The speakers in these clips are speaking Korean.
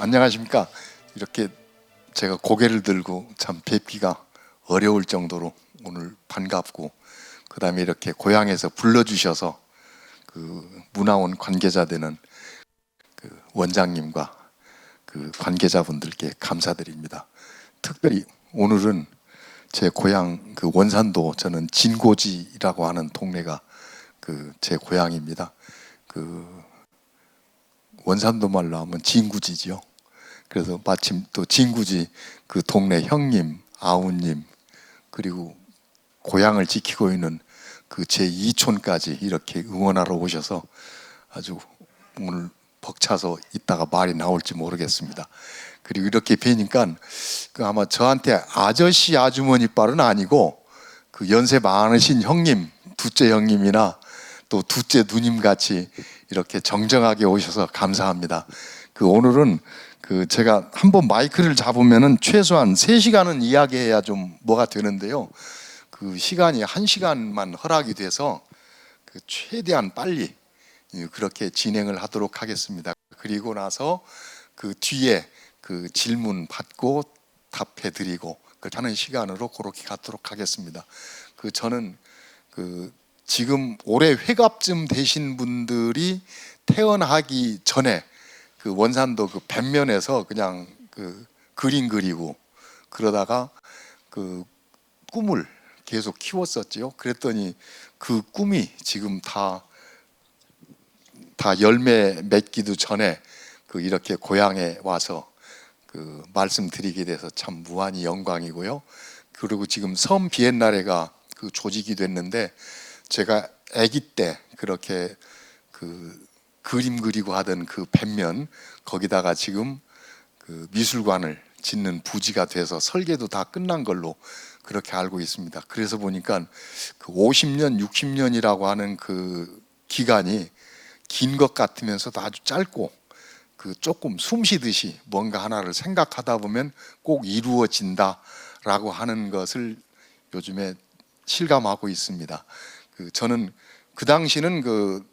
안녕하십니까. 이렇게 제가 고개를 들고 참 뵙기가 어려울 정도로 오늘 반갑고, 그 다음에 이렇게 고향에서 불러주셔서 그 문화원 관계자 되는 그 원장님과 그 관계자분들께 감사드립니다. 특별히 오늘은 제 고향 그 원산도, 저는 진고지라고 하는 동네가 그 제 고향입니다. 그 원산도 말로 하면 진구지지요. 그래서 마침 또 진구지 그 동네 형님, 아우님, 그리고 고향을 지키고 있는 그 제 이촌까지 이렇게 응원하러 오셔서 아주 오늘 벅차서 이따가 말이 나올지 모르겠습니다. 그리고 이렇게 뵈니까 그 아마 저한테 아저씨, 아주머니 빨은 아니고 그 연세 많으신 형님, 둘째 형님이나 또 둘째 누님 같이 이렇게 정정하게 오셔서 감사합니다. 그 오늘은 그 제가 한번 마이크를 잡으면은 최소한 3시간은 이야기해야 좀 뭐가 되는데요. 그 시간이 1시간만 허락이 돼서 그 최대한 빨리 그렇게 진행을 하도록 하겠습니다. 그리고 나서 그 뒤에 그 질문 받고 답해 드리고 그렇게 하는 시간으로 그렇게 갖도록 하겠습니다. 그 저는 그 지금 올해 회갑쯤 되신 분들이 태어나기 전에 그 원산도 그 뱃면에서 그냥 그 그림 그리고 그러다가 그 꿈을 계속 키웠었지요. 그랬더니 그 꿈이 지금 다 열매 맺기도 전에 그 이렇게 고향에 와서 그 말씀드리게 돼서 참 무한히 영광이고요. 그리고 지금 섬 비엔나레가 그 조직이 됐는데, 제가 아기 때 그렇게 그 그림 그리고 하던 그 뱃면, 거기다가 지금 그 미술관을 짓는 부지가 돼서 설계도 다 끝난 걸로 그렇게 알고 있습니다. 그래서 보니까 그 50년, 60년이라고 하는 그 기간이 긴 것 같으면서도 아주 짧고, 그 조금 숨 쉬듯이 뭔가 하나를 생각하다 보면 꼭 이루어진다라고 하는 것을 요즘에 실감하고 있습니다. 그 저는 그 당시는 그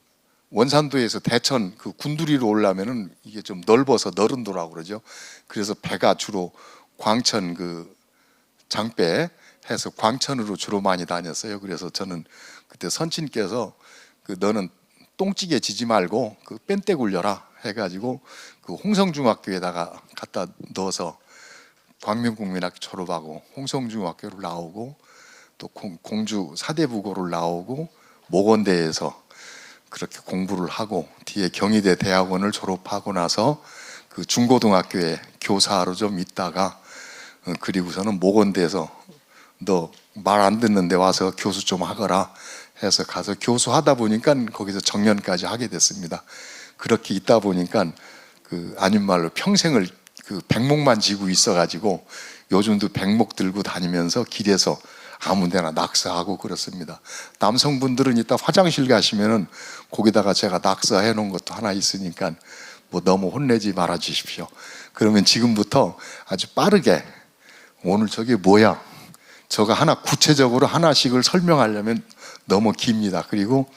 원산도에서 대천 그 군두리로 오려면은 이게 좀 넓어서 너른도라고 그러죠. 그래서 배가 주로 광천 그 장배 해서 광천으로 주로 많이 다녔어요. 그래서 저는 그때 선친께서 그 너는 똥찌개 지지 말고 그 뺀때 굴려라 해가지고 그 홍성중학교에다가 갖다 넣어서 광명국민학교 졸업하고 홍성중학교를 나오고 또 공주 사대부고를 나오고 모건대에서 그렇게 공부를 하고 뒤에 경희대 대학원을 졸업하고 나서 그 중고등학교에 교사로 좀 있다가 그리고서는 모건대에서 너 말 안 듣는데 와서 교수 좀 하거라 해서 가서 교수하다 보니까 거기서 정년까지 하게 됐습니다. 그렇게 있다 보니까 그 아닌 말로 평생을 그 백목만 지고 있어가지고 요즘도 백목 들고 다니면서 길에서 아무데나 낙서하고 그렇습니다. 남성분들은 이따 화장실 가시면은 거기다가 제가 낙서해 놓은 것도 하나 있으니까 뭐 너무 혼내지 말아 주십시오. 그러면 지금부터 아주 빠르게 오늘 저게 뭐야? 저거 하나 구체적으로 하나씩을 설명하려면 너무 깁니다. 그리고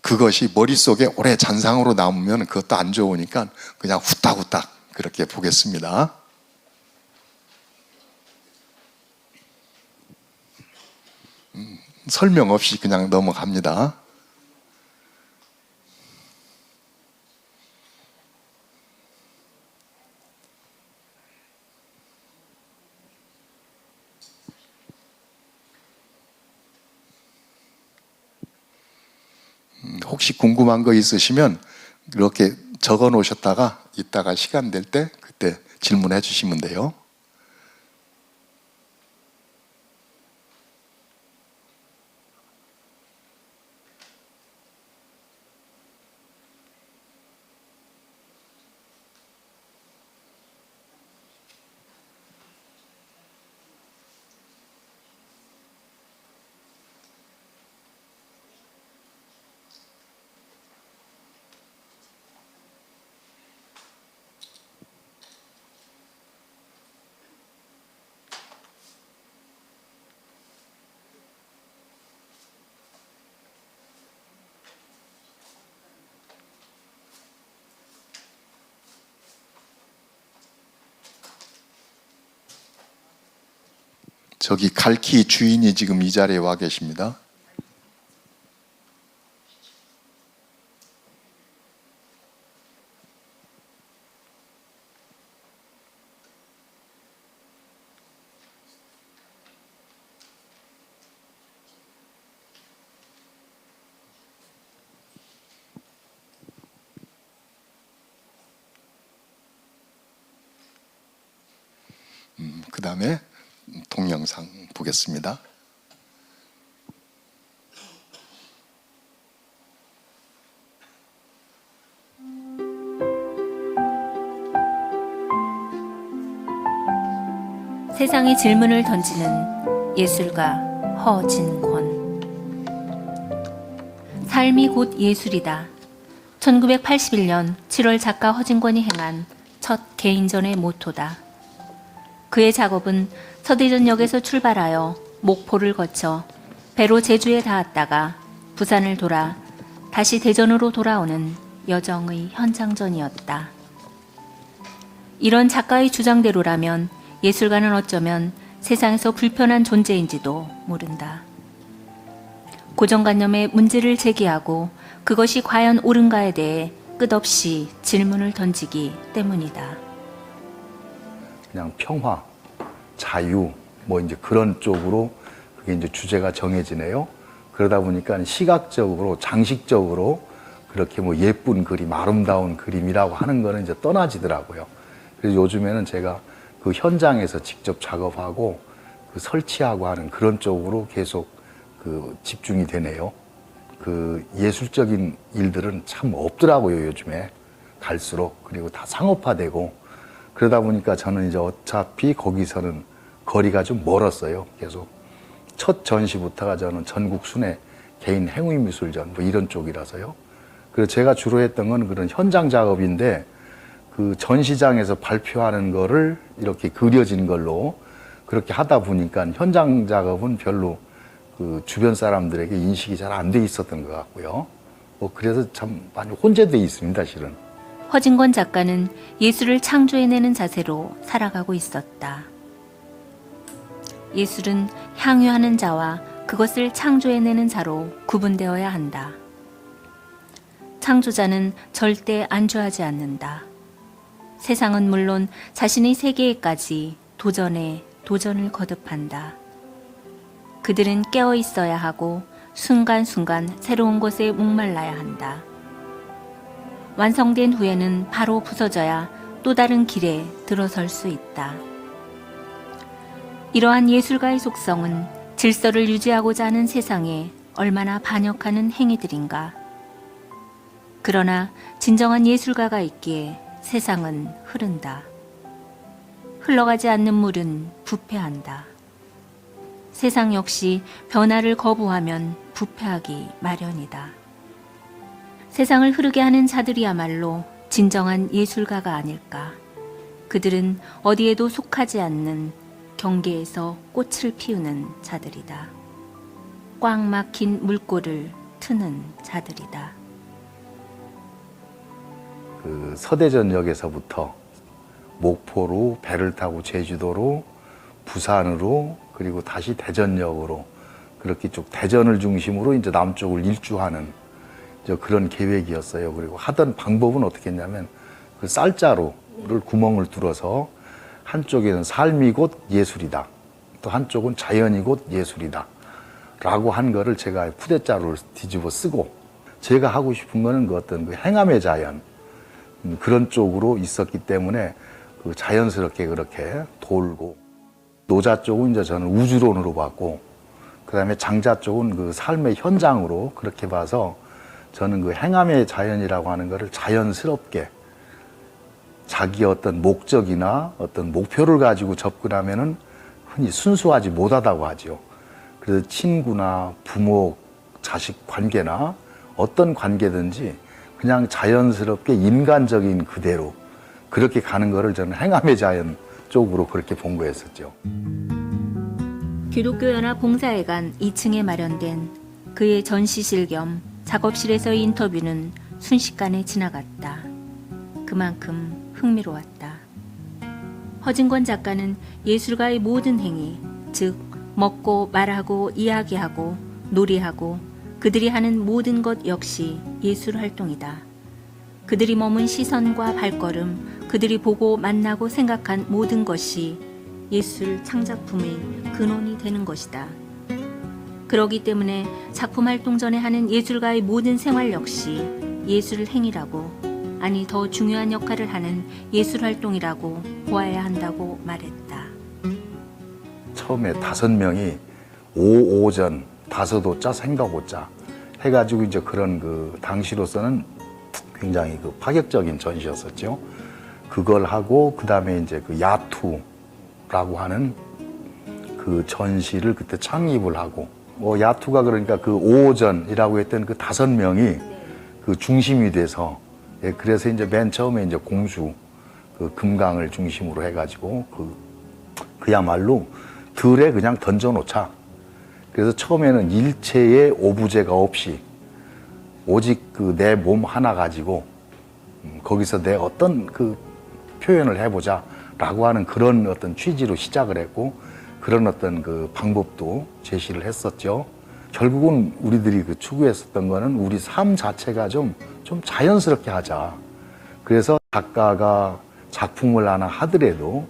그것이 머릿속에 오래 잔상으로 남으면 그것도 안 좋으니까 그냥 후딱후딱 그렇게 보겠습니다. 설명 없이 그냥 넘어갑니다. 혹시 궁금한 거 있으시면 이렇게 적어 놓으셨다가 이따가 시간 될 때 그때 질문해 주시면 돼요. 저기 갈키 주인이 지금 이 자리에 와 계십니다. 그 다음에 동영상 보겠습니다. 세상에 질문을 던지는 예술가 허진권. 삶이 곧 예술이다. 1981년 7월 작가 허진권이 행한 첫 개인전의 모토다. 그의 작업은 서대전역에서 출발하여 목포를 거쳐 배로 제주에 닿았다가 부산을 돌아 다시 대전으로 돌아오는 여정의 현장전이었다. 이런 작가의 주장대로라면 예술가는 어쩌면 세상에서 불편한 존재인지도 모른다. 고정관념의 문제를 제기하고 그것이 과연 옳은가에 대해 끝없이 질문을 던지기 때문이다. 그냥 평화, 자유, 뭐 이제 그런 쪽으로 그게 이제 주제가 정해지네요. 그러다 보니까 시각적으로, 장식적으로 그렇게 뭐 예쁜 그림, 아름다운 그림이라고 하는 거는 이제 떠나지더라고요. 그래서 요즘에는 제가 그 현장에서 직접 작업하고 그 설치하고 하는 그런 쪽으로 계속 그 집중이 되네요. 그 예술적인 일들은 참 없더라고요, 요즘에. 갈수록. 그리고 다 상업화되고 그러다 보니까 저는 이제 어차피 거기서는 거리가 좀 멀었어요. 계속 첫 전시부터가 저는 전국 순회 개인 행위미술전 뭐 이런 쪽이라서요. 그래서 제가 주로 했던 건 그런 현장 작업인데 그 전시장에서 발표하는 거를 이렇게 그려진 걸로 그렇게 하다 보니까 현장 작업은 별로 그 주변 사람들에게 인식이 잘 안 돼 있었던 것 같고요. 뭐 그래서 참 많이 혼재돼 있습니다, 실은. 허진권 작가는 예술을 창조해내는 자세로 살아가고 있었다. 예술은 향유하는 자와 그것을 창조해내는 자로 구분되어야 한다. 창조자는 절대 안주하지 않는다. 세상은 물론 자신의 세계에까지 도전에 도전을 거듭한다. 그들은 깨어 있어야 하고 순간순간 새로운 것에 목말라야 한다. 완성된 후에는 바로 부서져야 또 다른 길에 들어설 수 있다. 이러한 예술가의 속성은 질서를 유지하고자 하는 세상에 얼마나 반역하는 행위들인가. 그러나 진정한 예술가가 있기에 세상은 흐른다. 흘러가지 않는 물은 부패한다. 세상 역시 변화를 거부하면 부패하기 마련이다. 세상을 흐르게 하는 자들이야말로 진정한 예술가가 아닐까. 그들은 어디에도 속하지 않는 경계에서 꽃을 피우는 자들이다. 꽉 막힌 물꼬를 트는 자들이다. 그 서대전역에서부터 목포로 배를 타고 제주도로 부산으로 그리고 다시 대전역으로 그렇게 쭉 대전을 중심으로 이제 남쪽을 일주하는 이제 그런 계획이었어요. 그리고 하던 방법은 어떻게 했냐면 그 쌀자루를 구멍을 뚫어서 한쪽에는 삶이 곧 예술이다. 또 한쪽은 자연이 곧 예술이다. 라고 한 거를 제가 푸대자루를 뒤집어 쓰고 제가 하고 싶은 거는 그 어떤 그 행함의 자연 그런 쪽으로 있었기 때문에 그 자연스럽게 그렇게 돌고 노자 쪽은 이제 저는 우주론으로 봤고 그 다음에 장자 쪽은 그 삶의 현장으로 그렇게 봐서 저는 그 행함의 자연이라고 하는 거를 자연스럽게 자기 어떤 목적이나 어떤 목표를 가지고 접근하면은 흔히 순수하지 못하다고 하죠. 그래서 친구나 부모, 자식 관계나 어떤 관계든지 그냥 자연스럽게 인간적인 그대로 그렇게 가는 거를 저는 행함의 자연 쪽으로 그렇게 본 거였었죠. 기독교연합 봉사회관 2층에 마련된 그의 전시실 겸 작업실에서의 인터뷰는 순식간에 지나갔다. 그만큼 흥미로웠다. 허진권 작가는 예술가의 모든 행위, 즉 먹고 말하고 이야기하고 놀이하고 그들이 하는 모든 것 역시 예술 활동이다. 그들이 머문 시선과 발걸음, 그들이 보고 만나고 생각한 모든 것이 예술 창작품의 근원이 되는 것이다. 그러기 때문에 작품 활동 전에 하는 예술가의 모든 생활 역시 예술 행위라고, 아니 더 중요한 역할을 하는 예술 활동이라고 보아야 한다고 말했다. 처음에 5명이 오전 5오자 생각오자 해가지고 이제 그런 그 당시로서는 굉장히 그 파격적인 전시였었죠. 그걸 하고 그 다음에 이제 그 야투라고 하는 그 전시를 그때 창립을 하고, 야투가 그러니까 그 오전이라고 했던 그 5명이 그 중심이 돼서, 그래서 이제 맨 처음에 이제 공주 그 금강을 중심으로 해가지고 그야말로 들에 그냥 던져놓자. 그래서 처음에는 일체의 오부제가 없이 오직 그 내 몸 하나 가지고 거기서 내 어떤 그 표현을 해보자라고 하는 그런 어떤 취지로 시작을 했고, 그런 어떤 그 방법도 제시를 했었죠. 결국은 우리들이 그 추구했었던 거는 우리 삶 자체가 좀 자연스럽게 하자. 그래서 작가가 작품을 하나 하더라도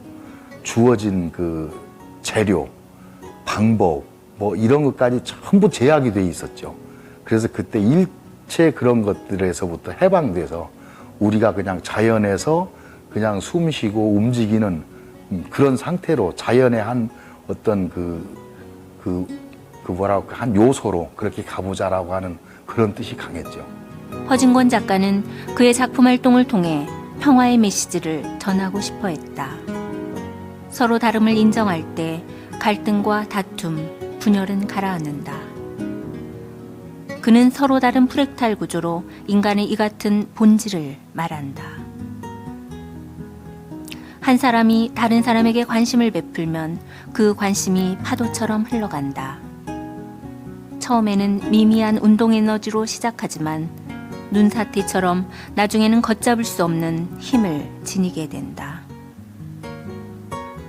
주어진 그 재료, 방법, 뭐 이런 것까지 전부 제약이 돼 있었죠. 그래서 그때 일체 그런 것들에서부터 해방돼서 우리가 그냥 자연에서 그냥 숨 쉬고 움직이는 그런 상태로 자연의 한 어떤 뭐라고 한 요소로 그렇게 가보자라고 하는 그런 뜻이 강했죠. 허진권 작가는 그의 작품 활동을 통해 평화의 메시지를 전하고 싶어 했다. 서로 다름을 인정할 때 갈등과 다툼, 분열은 가라앉는다. 그는 서로 다른 프랙탈 구조로 인간의 이 같은 본질을 말한다. 한 사람이 다른 사람에게 관심을 베풀면 그 관심이 파도처럼 흘러간다. 처음에는 미미한 운동 에너지로 시작하지만 눈사태처럼 나중에는 걷잡을 수 없는 힘을 지니게 된다.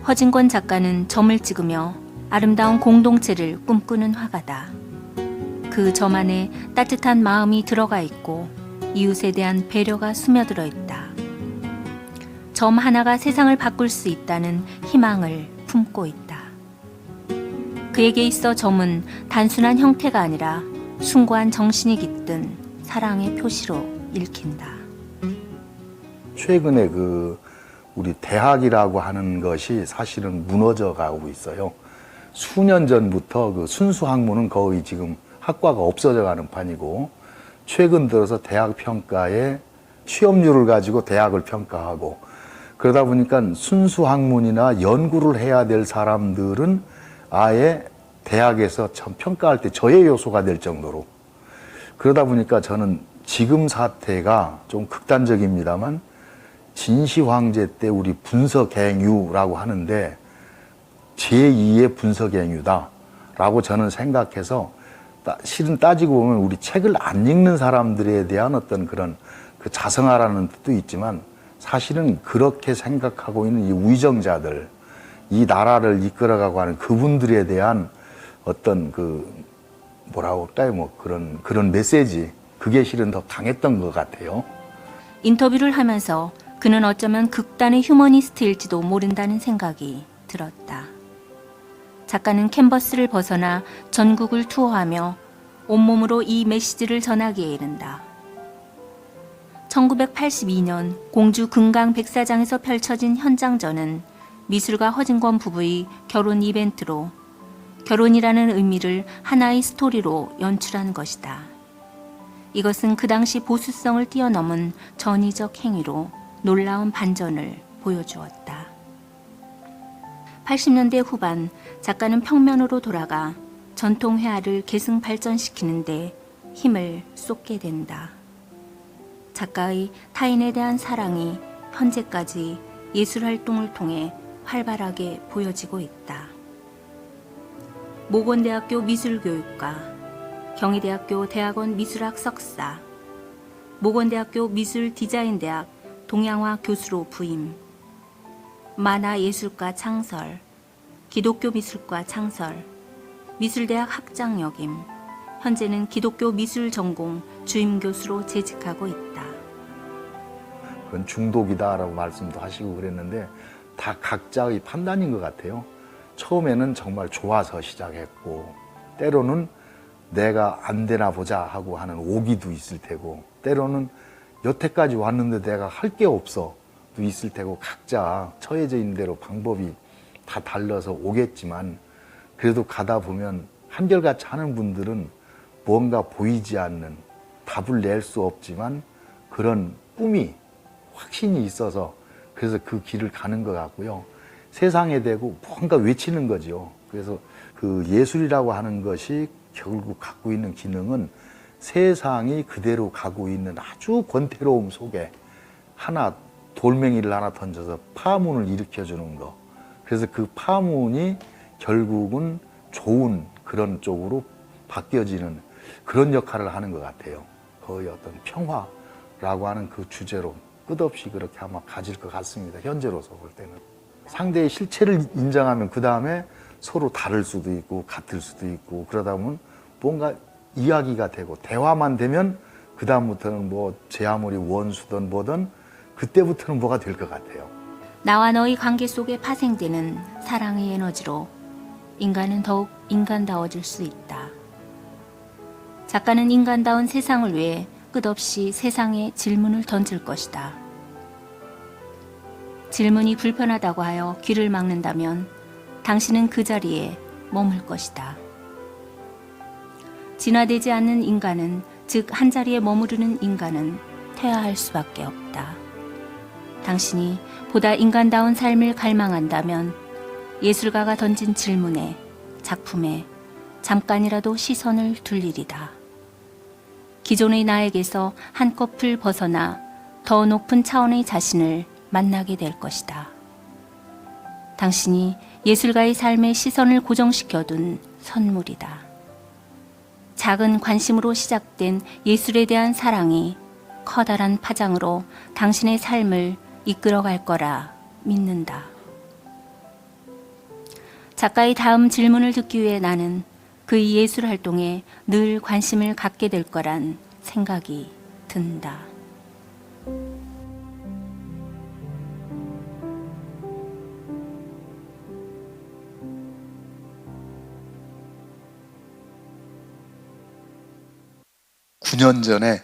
허진권 작가는 점을 찍으며 아름다운 공동체를 꿈꾸는 화가다. 그 점 안에 따뜻한 마음이 들어가 있고 이웃에 대한 배려가 스며들어 있다. 점 하나가 세상을 바꿀 수 있다는 희망을 품고 있다. 그에게 있어 점은 단순한 형태가 아니라 숭고한 정신이 깃든 사랑의 표시로 읽힌다. 최근에 우리 대학이라고 하는 것이 사실은 무너져 가고 있어요. 수년 전부터 그 순수 학문은 거의 지금 학과가 없어져 가는 판이고, 최근 들어서 대학 평가에 취업률을 가지고 대학을 평가하고, 그러다 보니까 순수 학문이나 연구를 해야 될 사람들은 아예 대학에서 참 평가할 때 저해 요소가 될 정도로, 그러다 보니까 저는 지금 사태가 좀 극단적입니다만 진시 황제 때 우리 분서갱유라고 하는데 제2의 분서갱유다라고 저는 생각해서, 실은 따지고 보면 우리 책을 안 읽는 사람들에 대한 어떤 그런 그 자성하라는 뜻도 있지만, 사실은 그렇게 생각하고 있는 이 위정자들, 이 나라를 이끌어가고 하는 그분들에 대한 어떤 뭐라고 할까요? 뭐 그런 메시지, 그게 실은 더 강했던 것 같아요. 인터뷰를 하면서 그는 어쩌면 극단의 휴머니스트일지도 모른다는 생각이 들었다. 작가는 캔버스를 벗어나 전국을 투어하며 온몸으로 이 메시지를 전하기에 이른다. 1982년 공주 금강 백사장에서 펼쳐진 현장전은 미술가 허진권 부부의 결혼 이벤트로 결혼이라는 의미를 하나의 스토리로 연출한 것이다. 이것은 그 당시 보수성을 뛰어넘은 전위적 행위로 놀라운 반전을 보여주었다. 80년대 후반 작가는 평면으로 돌아가 전통 회화를 계승 발전시키는데 힘을 쏟게 된다. 작가의 타인에 대한 사랑이 현재까지 예술 활동을 통해 활발하게 보여지고 있다. 모건대학교 미술교육과, 경희대학교 대학원 미술학 석사, 모건대학교 미술디자인대학 동양화 교수로 부임, 만화예술과 창설, 기독교 미술과 창설, 미술대학 학장 역임, 현재는 기독교 미술 전공 주임 교수로 재직하고 있다. 그건 중독이다라고 말씀도 하시고 그랬는데 다 각자의 판단인 것 같아요. 처음에는 정말 좋아서 시작했고 때로는 내가 안 되나 보자 하고 하는 오기도 있을 테고 때로는 여태까지 왔는데 내가 할 게 없어도 있을 테고 각자 처해져 있는 대로 방법이 다 달라서 오겠지만 그래도 가다 보면 한결같이 하는 분들은 뭔가 보이지 않는 답을 낼 수 없지만 그런 꿈이 확신이 있어서 그래서 그 길을 가는 것 같고요. 세상에 대고 뭔가 외치는 거죠. 그래서 그 예술이라고 하는 것이 결국 갖고 있는 기능은 세상이 그대로 가고 있는 아주 권태로움 속에 하나 돌멩이를 하나 던져서 파문을 일으켜주는 거. 그래서 그 파문이 결국은 좋은 그런 쪽으로 바뀌어지는 그런 역할을 하는 것 같아요. 거의 어떤 평화라고 하는 그 주제로 끝없이 그렇게 아마 가질 것 같습니다. 현재로서 볼 때는. 상대의 실체를 인정하면 그 다음에 서로 다를 수도 있고 같을 수도 있고 그러다 보면 뭔가 이야기가 되고 대화만 되면 그 다음부터는 뭐 제 아무리 원수든 뭐든 그때부터는 뭐가 될 것 같아요. 나와 너의 관계 속에 파생되는 사랑의 에너지로 인간은 더욱 인간다워질 수 있다. 작가는 인간다운 세상을 위해 끝없이 세상에 질문을 던질 것이다. 질문이 불편하다고 하여 귀를 막는다면 당신은 그 자리에 머물 것이다. 진화되지 않는 인간은, 즉 한자리에 머무르는 인간은 퇴화할 수밖에 없다. 당신이 보다 인간다운 삶을 갈망한다면 예술가가 던진 질문에, 작품에 잠깐이라도 시선을 둘리리다. 기존의 나에게서 한꺼풀 벗어나 더 높은 차원의 자신을 만나게 될 것이다. 당신이 예술가의 삶에 시선을 고정시켜둔 선물이다. 작은 관심으로 시작된 예술에 대한 사랑이 커다란 파장으로 당신의 삶을 이끌어갈 거라 믿는다. 작가의 다음 질문을 듣기 위해 나는 그의 예술 활동에 늘 관심을 갖게 될 거란 생각이 든다. 구 년 전에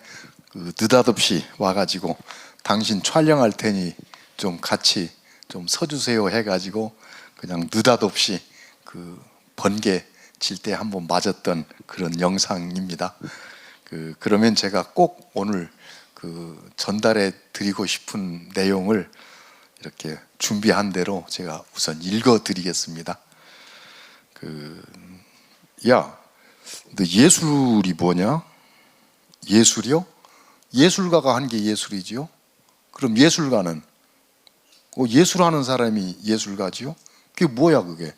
느닷없이 와가지고 당신 촬영할 테니 좀 같이 좀 서주세요 해가지고 그냥 느닷없이 그 번개 칠 때 한번 맞았던 그런 영상입니다. 그러면 제가 꼭 오늘 전달해 드리고 싶은 내용을 이렇게 준비한 대로 제가 우선 읽어 드리겠습니다. 야, 너 예술이 뭐냐? 예술이요? 예술가가 한 게 예술이지요? 그럼 예술가는? 예술하는 사람이 예술가지요? 그게 뭐야 그게?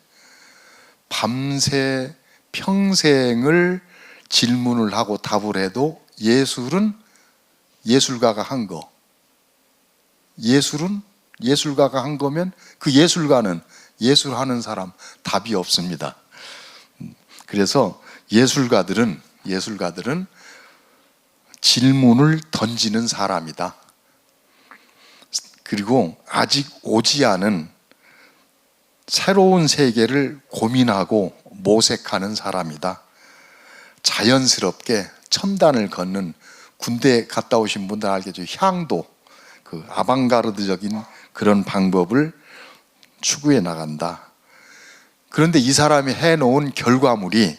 밤새 평생을 질문을 하고 답을 해도 예술은 예술가가 한 거. 예술은 예술가가 한 거면 그 예술가는 예술하는 사람 답이 없습니다. 그래서 예술가들은 질문을 던지는 사람이다. 그리고 아직 오지 않은 새로운 세계를 고민하고 모색하는 사람이다. 자연스럽게 첨단을 걷는, 군대 갔다 오신 분들 알겠죠? 향도, 아방가르드적인 그런 방법을 추구해 나간다. 그런데 이 사람이 해놓은 결과물이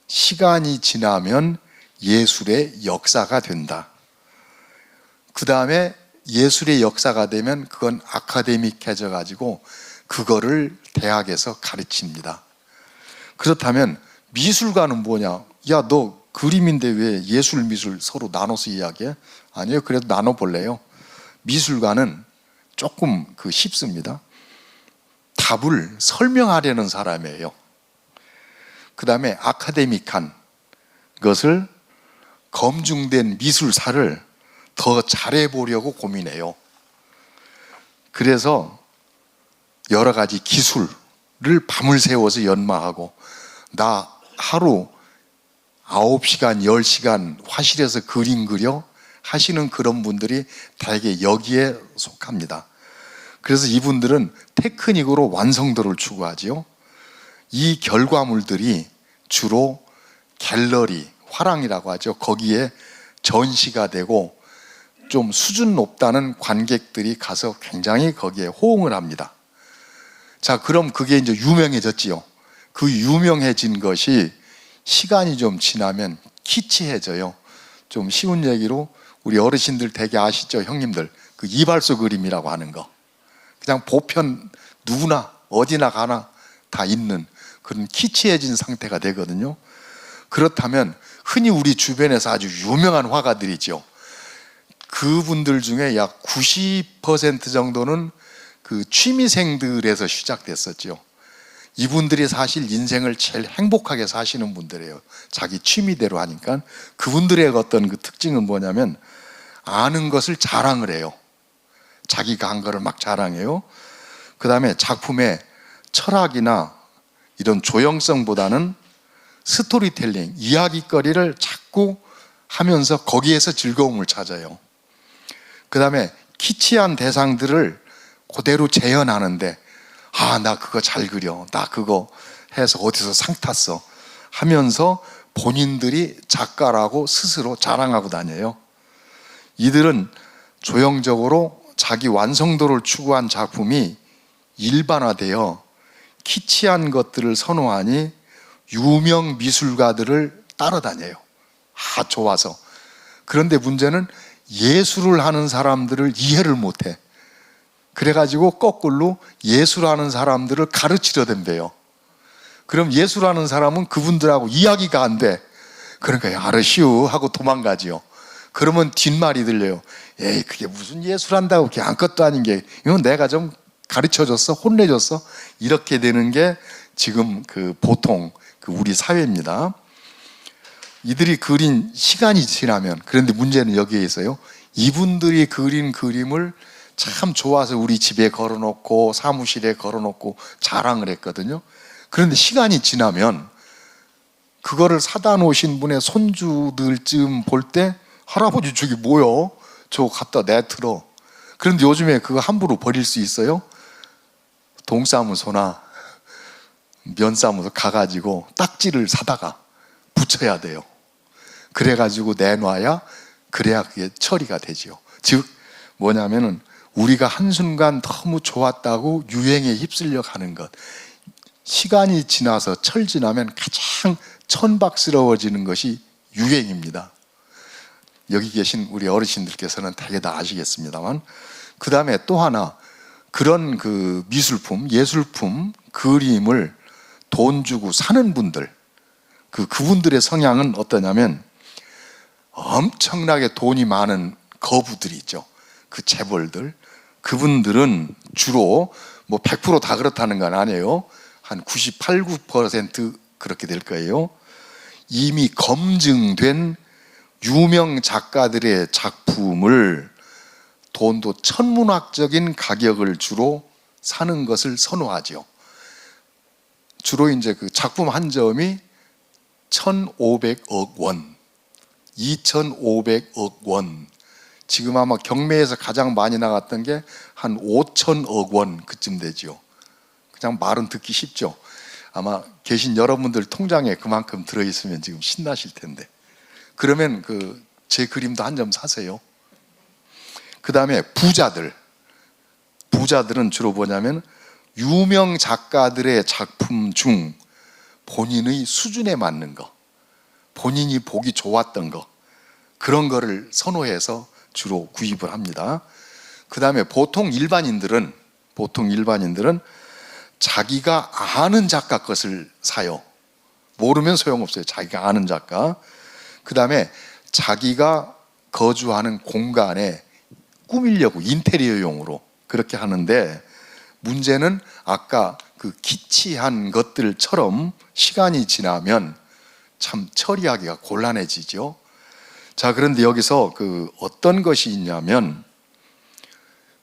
시간이 지나면 예술의 역사가 된다. 그 다음에 예술의 역사가 되면 그건 아카데믹해져 가지고 그거를 대학에서 가르칩니다. 그렇다면 미술가는 뭐냐? 야, 너 그림인데 왜 예술, 미술 서로 나눠서 이야기해? 아니요, 그래도 나눠볼래요. 미술가는 조금 쉽습니다. 답을 설명하려는 사람이에요. 그 다음에 아카데믹한 것을, 검증된 미술사를 더 잘해보려고 고민해요. 그래서 여러 가지 기술을 밤을 새워서 연마하고, 나 하루 9시간, 10시간 화실에서 그림 그려 하시는 그런 분들이 대개 여기에 속합니다. 그래서 이분들은 테크닉으로 완성도를 추구하지요. 이 결과물들이 주로 갤러리, 화랑이라고 하죠. 거기에 전시가 되고 좀 수준 높다는 관객들이 가서 굉장히 거기에 호응을 합니다. 자, 그럼 그게 이제 유명해졌지요. 그 유명해진 것이 시간이 좀 지나면 키치해져요. 좀 쉬운 얘기로 우리 어르신들 되게 아시죠? 형님들, 그 이발소 그림이라고 하는 거. 그냥 보편 누구나 어디나 가나 다 있는 그런 키치해진 상태가 되거든요. 그렇다면 흔히 우리 주변에서 아주 유명한 화가들이죠. 그분들 중에 약 90% 정도는 그 취미생들에서 시작됐었죠. 이분들이 사실 인생을 제일 행복하게 사시는 분들이에요. 자기 취미대로 하니까. 그분들의 어떤 그 특징은 뭐냐면 아는 것을 자랑을 해요. 자기가 한 거를 막 자랑해요. 그 다음에 작품의 철학이나 이런 조형성보다는 스토리텔링, 이야기거리를 자꾸 하면서 거기에서 즐거움을 찾아요. 그 다음에 키치한 대상들을 그대로 재현하는데 아, 나 그거 잘 그려. 나 그거 해서 어디서 상 탔어. 하면서 본인들이 작가라고 스스로 자랑하고 다녀요. 이들은 조형적으로 자기 완성도를 추구한 작품이 일반화되어 키치한 것들을 선호하니 유명 미술가들을 따라다녀요. 아, 좋아서. 그런데 문제는 예술을 하는 사람들을 이해를 못해. 그래가지고 거꾸로 예술하는 사람들을 가르치려 댄대요. 그럼 예술하는 사람은 그분들하고 이야기가 안 돼. 그러니까 알으시오 하고 도망가지요. 그러면 뒷말이 들려요. 에이, 그게 무슨 예술한다고 그게 아무것도 아닌 게 이건 내가 좀 가르쳐줬어, 혼내줬어. 이렇게 되는 게 지금 그 보통 그 우리 사회입니다. 이들이 그린 시간이 지나면, 그런데 문제는 여기에 있어요. 이분들이 그린 그림을 참 좋아서 우리 집에 걸어놓고 사무실에 걸어놓고 자랑을 했거든요. 그런데 시간이 지나면 그거를 사다 놓으신 분의 손주들쯤 볼 때 할아버지 저기 뭐야? 저거 갖다 내들어. 그런데 요즘에 그거 함부로 버릴 수 있어요? 동사무소나 면사무소 가가지고 딱지를 사다가 붙여야 돼요. 그래가지고 내놔야 그래야 그게 처리가 되지요. 즉 뭐냐면은 우리가 한순간 너무 좋았다고 유행에 휩쓸려 가는 것, 시간이 지나서 철 지나면 가장 천박스러워지는 것이 유행입니다. 여기 계신 우리 어르신들께서는 되게 다 아시겠습니다만, 그 다음에 또 하나, 그런 그 미술품, 예술품, 그림을 돈 주고 사는 분들, 그분들의 성향은 어떠냐면 엄청나게 돈이 많은 거부들이 있죠. 그 재벌들, 그분들은 주로 뭐 100% 다 그렇다는 건 아니에요. 한 98, 9% 그렇게 될 거예요. 이미 검증된 유명 작가들의 작품을 돈도 천문학적인 가격을 주로 사는 것을 선호하죠. 주로 이제 그 작품 한 점이 1,500억 원, 2,500억 원. 지금 아마 경매에서 가장 많이 나갔던 게 한 5,000억 원 그쯤 되죠. 그냥 말은 듣기 쉽죠. 아마 계신 여러분들 통장에 그만큼 들어있으면 지금 신나실 텐데. 그러면 그 제 그림도 한 점 사세요. 그 다음에 부자들은 주로 뭐냐면 유명 작가들의 작품 중 본인의 수준에 맞는 거, 본인이 보기 좋았던 거, 그런 거를 선호해서 주로 구입을 합니다. 그 다음에 보통 일반인들은 자기가 아는 작가 것을 사요. 모르면 소용없어요. 자기가 아는 작가. 그 다음에 자기가 거주하는 공간에 꾸미려고 인테리어용으로 그렇게 하는데, 문제는 아까 그 키치한 것들처럼 시간이 지나면 참 처리하기가 곤란해지죠. 자, 그런데 여기서 그 어떤 것이 있냐면,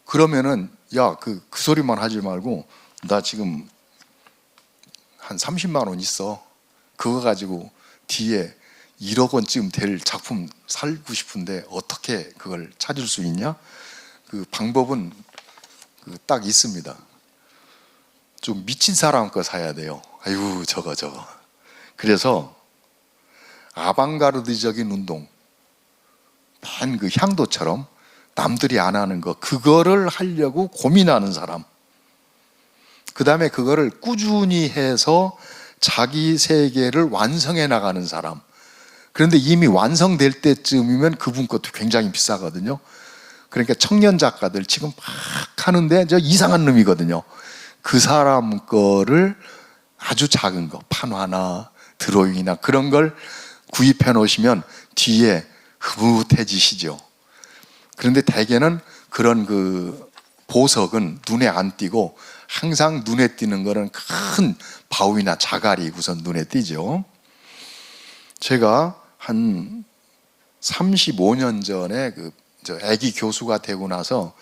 그러면은 야, 그 소리만 하지 말고 나 지금 한 30만 원 있어. 그거 가지고 뒤에 1억 원쯤 될 작품 살고 싶은데 어떻게 그걸 찾을 수 있냐? 그 방법은 딱 있습니다. 좀 미친 사람 거 사야 돼요. 아이고 저거. 그래서 아방가르드적인 운동, 맨 그 향도처럼 남들이 안 하는 거, 그거를 하려고 고민하는 사람, 그 다음에 그거를 꾸준히 해서 자기 세계를 완성해 나가는 사람. 그런데 이미 완성될 때쯤이면 그분 것도 굉장히 비싸거든요. 그러니까 청년 작가들 지금 막 하는데 저 이상한 놈이거든요. 그 사람 거를 아주 작은 거, 판화나 드로잉이나 그런 걸 구입해 놓으시면 뒤에 흐뭇해지시죠. 그런데 대개는 그런 그 보석은 눈에 안 띄고 항상 눈에 띄는 거는 큰 바위나 자갈이 우선 눈에 띄죠. 제가 한 35년 전에 저 아기 교수가 되고 나서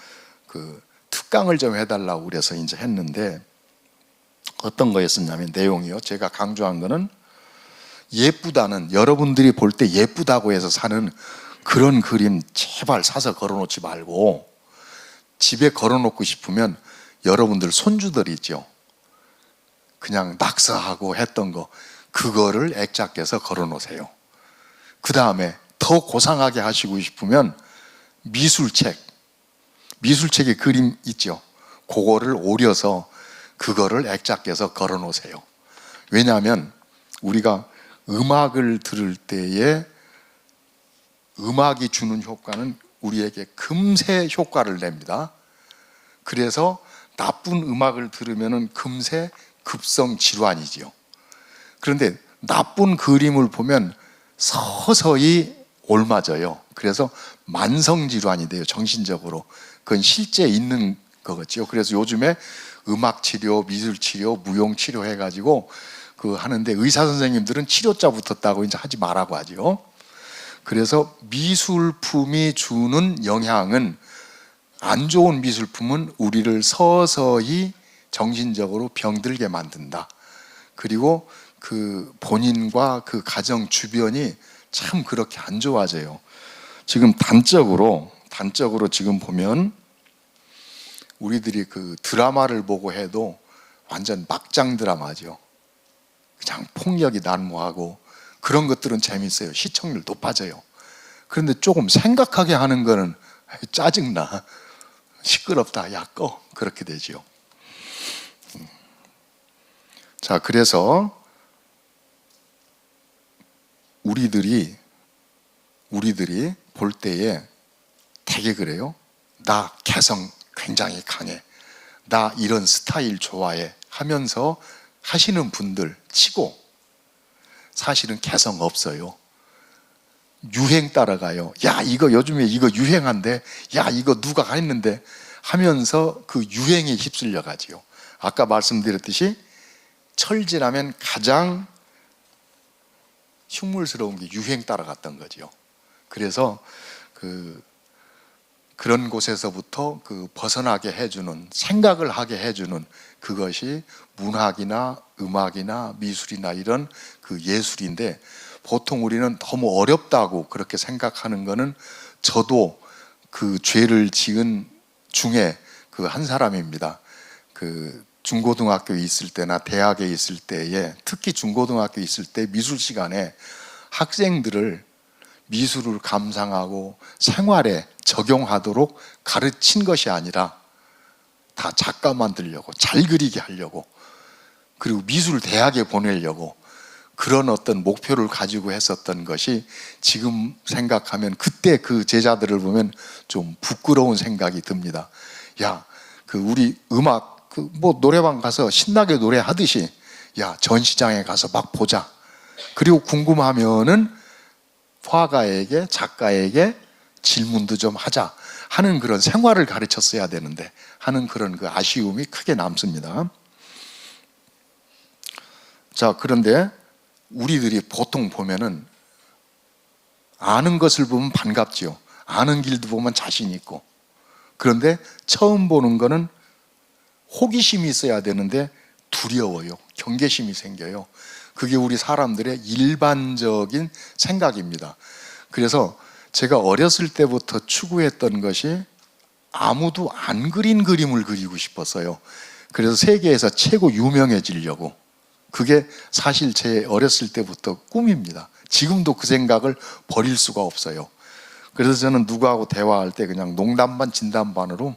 그 특강을 좀 해달라고 그래서 이제 했는데, 어떤 거였었냐면 내용이요, 제가 강조한 거는 예쁘다는, 여러분들이 볼 때 예쁘다고 해서 사는 그런 그림 제발 사서 걸어놓지 말고, 집에 걸어놓고 싶으면 여러분들 손주들 있죠, 그냥 낙서하고 했던 거, 그거를 액자께서 걸어놓으세요. 그 다음에 더 고상하게 하시고 싶으면 미술책에 그림 있죠, 그거를 오려서 그거를 액자께서 걸어놓으세요. 왜냐하면 우리가 음악을 들을 때에 음악이 주는 효과는 우리에게 금세 효과를 냅니다. 그래서 나쁜 음악을 들으면 금세 급성 질환이지요. 그런데 나쁜 그림을 보면 서서히 옮아져요. 그래서 만성 질환이 돼요, 정신적으로. 그건 실제 있는 거겠죠. 그래서 요즘에 음악 치료, 미술 치료, 무용 치료 해가지고 그 하는데, 의사 선생님들은 치료자 붙었다고 이제 하지 말라고 하죠. 그래서 미술품이 주는 영향은, 안 좋은 미술품은 우리를 서서히 정신적으로 병들게 만든다. 그리고 그 본인과 그 가정 주변이 참 그렇게 안 좋아져요. 지금 단적으로 지금 보면 우리들이 그 드라마를 보고 해도 완전 막장 드라마죠. 그냥 폭력이 난무하고 그런 것들은 재밌어요. 시청률 높아져요. 그런데 조금 생각하게 하는 거는 짜증나, 시끄럽다, 야 꺼, 그렇게 되죠. 자, 그래서 우리들이 볼 때에 되게 그래요. 나 개성 굉장히 강해, 나 이런 스타일 좋아해 하면서 하시는 분들 치고 사실은 개성 없어요. 유행 따라가요. 야 이거 요즘에 이거 유행한데, 야 이거 누가 했는데 하면서 그 유행에 휩쓸려 가지요. 아까 말씀드렸듯이 철질하면 가장 흉물스러운 게 유행 따라갔던 거죠. 그래서 그런 곳에서부터 벗어나게 해주는, 생각을 하게 해주는 그것이 문학이나 음악이나 미술이나 이런 그 예술인데, 보통 우리는 너무 어렵다고 그렇게 생각하는 거는, 저도 그 죄를 지은 중에 그 한 사람입니다. 그 중고등학교에 있을 때나 대학에 있을 때에, 특히 중고등학교에 있을 때 미술 시간에 학생들을 미술을 감상하고 생활에 적용하도록 가르친 것이 아니라 다 작가 만들려고, 잘 그리게 하려고, 그리고 미술 대학에 보내려고, 그런 어떤 목표를 가지고 했었던 것이 지금 생각하면, 그때 그 제자들을 보면 좀 부끄러운 생각이 듭니다. 야, 우리 음악 뭐 노래방 가서 신나게 노래하듯이, 야 전시장에 가서 막 보자. 그리고 궁금하면은 화가에게, 작가에게 질문도 좀 하자 하는 그런 생활을 가르쳤어야 되는데 하는 그런 그 아쉬움이 크게 남습니다. 자, 그런데 우리들이 보통 보면은 아는 것을 보면 반갑지요. 아는 길도 보면 자신 있고. 그런데 처음 보는 거는 호기심이 있어야 되는데 두려워요. 경계심이 생겨요. 그게 우리 사람들의 일반적인 생각입니다. 그래서 제가 어렸을 때부터 추구했던 것이 아무도 안 그린 그림을 그리고 싶었어요. 그래서 세계에서 최고 유명해지려고. 그게 사실 제 어렸을 때부터 꿈입니다. 지금도 그 생각을 버릴 수가 없어요. 그래서 저는 누구하고 대화할 때 그냥 농담반 진담반으로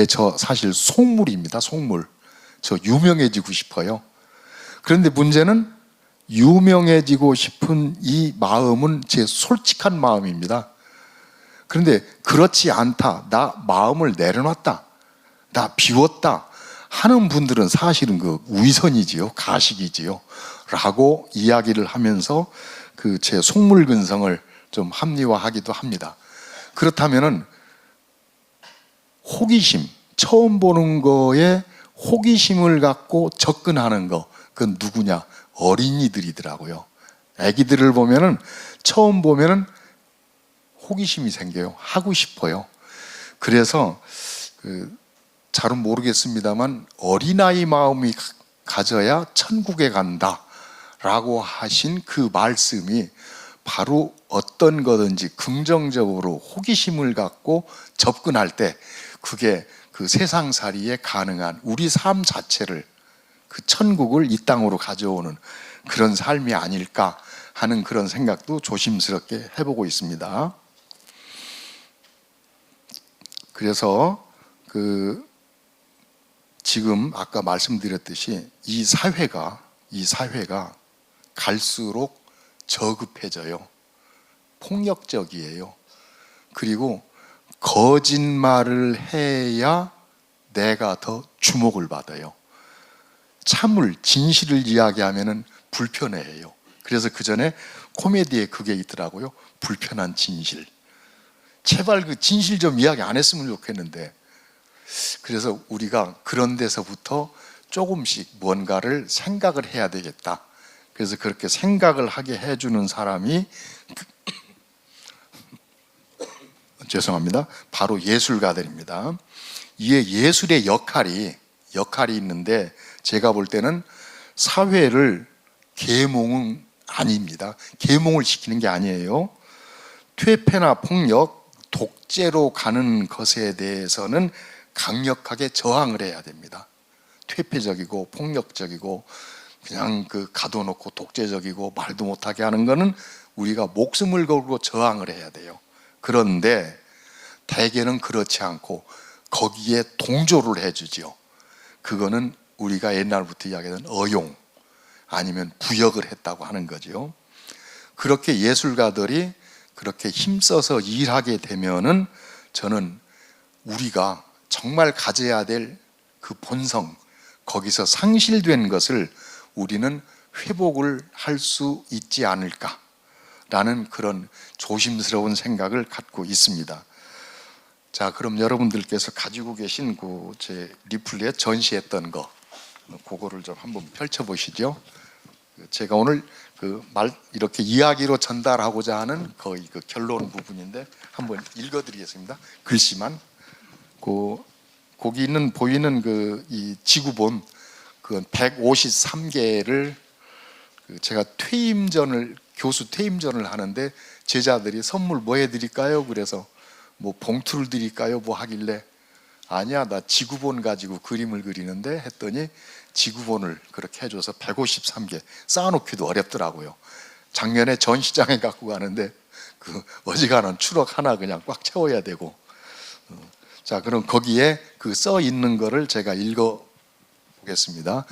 저 사실 속물입니다. 속물. 저 유명해지고 싶어요. 그런데 문제는 유명해지고 싶은 이 마음은 제 솔직한 마음입니다. 그런데 그렇지 않다, 나 마음을 내려놨다, 나 비웠다 하는 분들은 사실은 그 위선이지요, 가식이지요 라고 이야기를 하면서 그 제 속물근성을 좀 합리화하기도 합니다. 그렇다면은 호기심, 처음 보는 거에 호기심을 갖고 접근하는 거, 그건 누구냐? 어린이들이더라고요. 아기들을 보면은 처음 보면은 호기심이 생겨요. 하고 싶어요. 그래서 잘은 모르겠습니다만 어린아이 마음이 가져야 천국에 간다라고 하신 그 말씀이 바로 어떤 거든지 긍정적으로 호기심을 갖고 접근할 때 그게 그 세상살이에 가능한 우리 삶 자체를, 그 천국을 이 땅으로 가져오는 그런 삶이 아닐까 하는 그런 생각도 조심스럽게 해보고 있습니다. 그래서 지금 아까 말씀드렸듯이 이 사회가 갈수록 저급해져요. 폭력적이에요. 그리고 거짓말을 해야 내가 더 주목을 받아요. 참을, 진실을 이야기하면은 불편해해요. 그래서 그 전에 코미디에 그게 있더라고요. 불편한 진실. 제발 그 진실 좀 이야기 안 했으면 좋겠는데. 그래서 우리가 그런 데서부터 조금씩 뭔가를 생각을 해야 되겠다. 그래서 그렇게 생각을 하게 해주는 사람이 죄송합니다. 바로 예술가들입니다. 이에 예술의 역할이 있는데 제가 볼 때는 사회를 계몽은 아닙니다. 계몽을 시키는 게 아니에요. 퇴폐나 폭력, 독재로 가는 것에 대해서는 강력하게 저항을 해야 됩니다. 퇴폐적이고 폭력적이고 그냥 가둬놓고 독재적이고 말도 못하게 하는 거는 우리가 목숨을 걸고 저항을 해야 돼요. 그런데 대개는 그렇지 않고 거기에 동조를 해주지요. 그거는 우리가 옛날부터 이야기하던 어용 아니면 부역을 했다고 하는 거죠. 그렇게 예술가들이 그렇게 힘써서 일하게 되면은 저는 우리가 정말 가져야 될 그 본성, 거기서 상실된 것을 우리는 회복을 할 수 있지 않을까라는 그런 조심스러운 생각을 갖고 있습니다. 자, 그럼 여러분들께서 가지고 계신 그 제 리플렛 전시했던 거, 그거를 좀 한번 펼쳐보시죠. 제가 오늘 이렇게 이야기로 전달하고자 하는 거의 그 결론 부분인데 한번 읽어드리겠습니다. 글씨만. 거기 보이는 이 지구본 그 153개를 제가 교수 퇴임전을 하는데 제자들이 선물 뭐 해드릴까요? 그래서 뭐 봉투를 드릴까요? 뭐 하길래 아니야, 나 지구본 가지고 그림을 그리는데 했더니 지구본을 그렇게 해줘서 153개 쌓아놓기도 어렵더라고요. 작년에 전시장에 갖고 가는데 어지간한 추럭 하나 그냥 꽉 채워야 되고. 자, 그럼 거기에 써 있는 거를 제가 읽어 보겠습니다.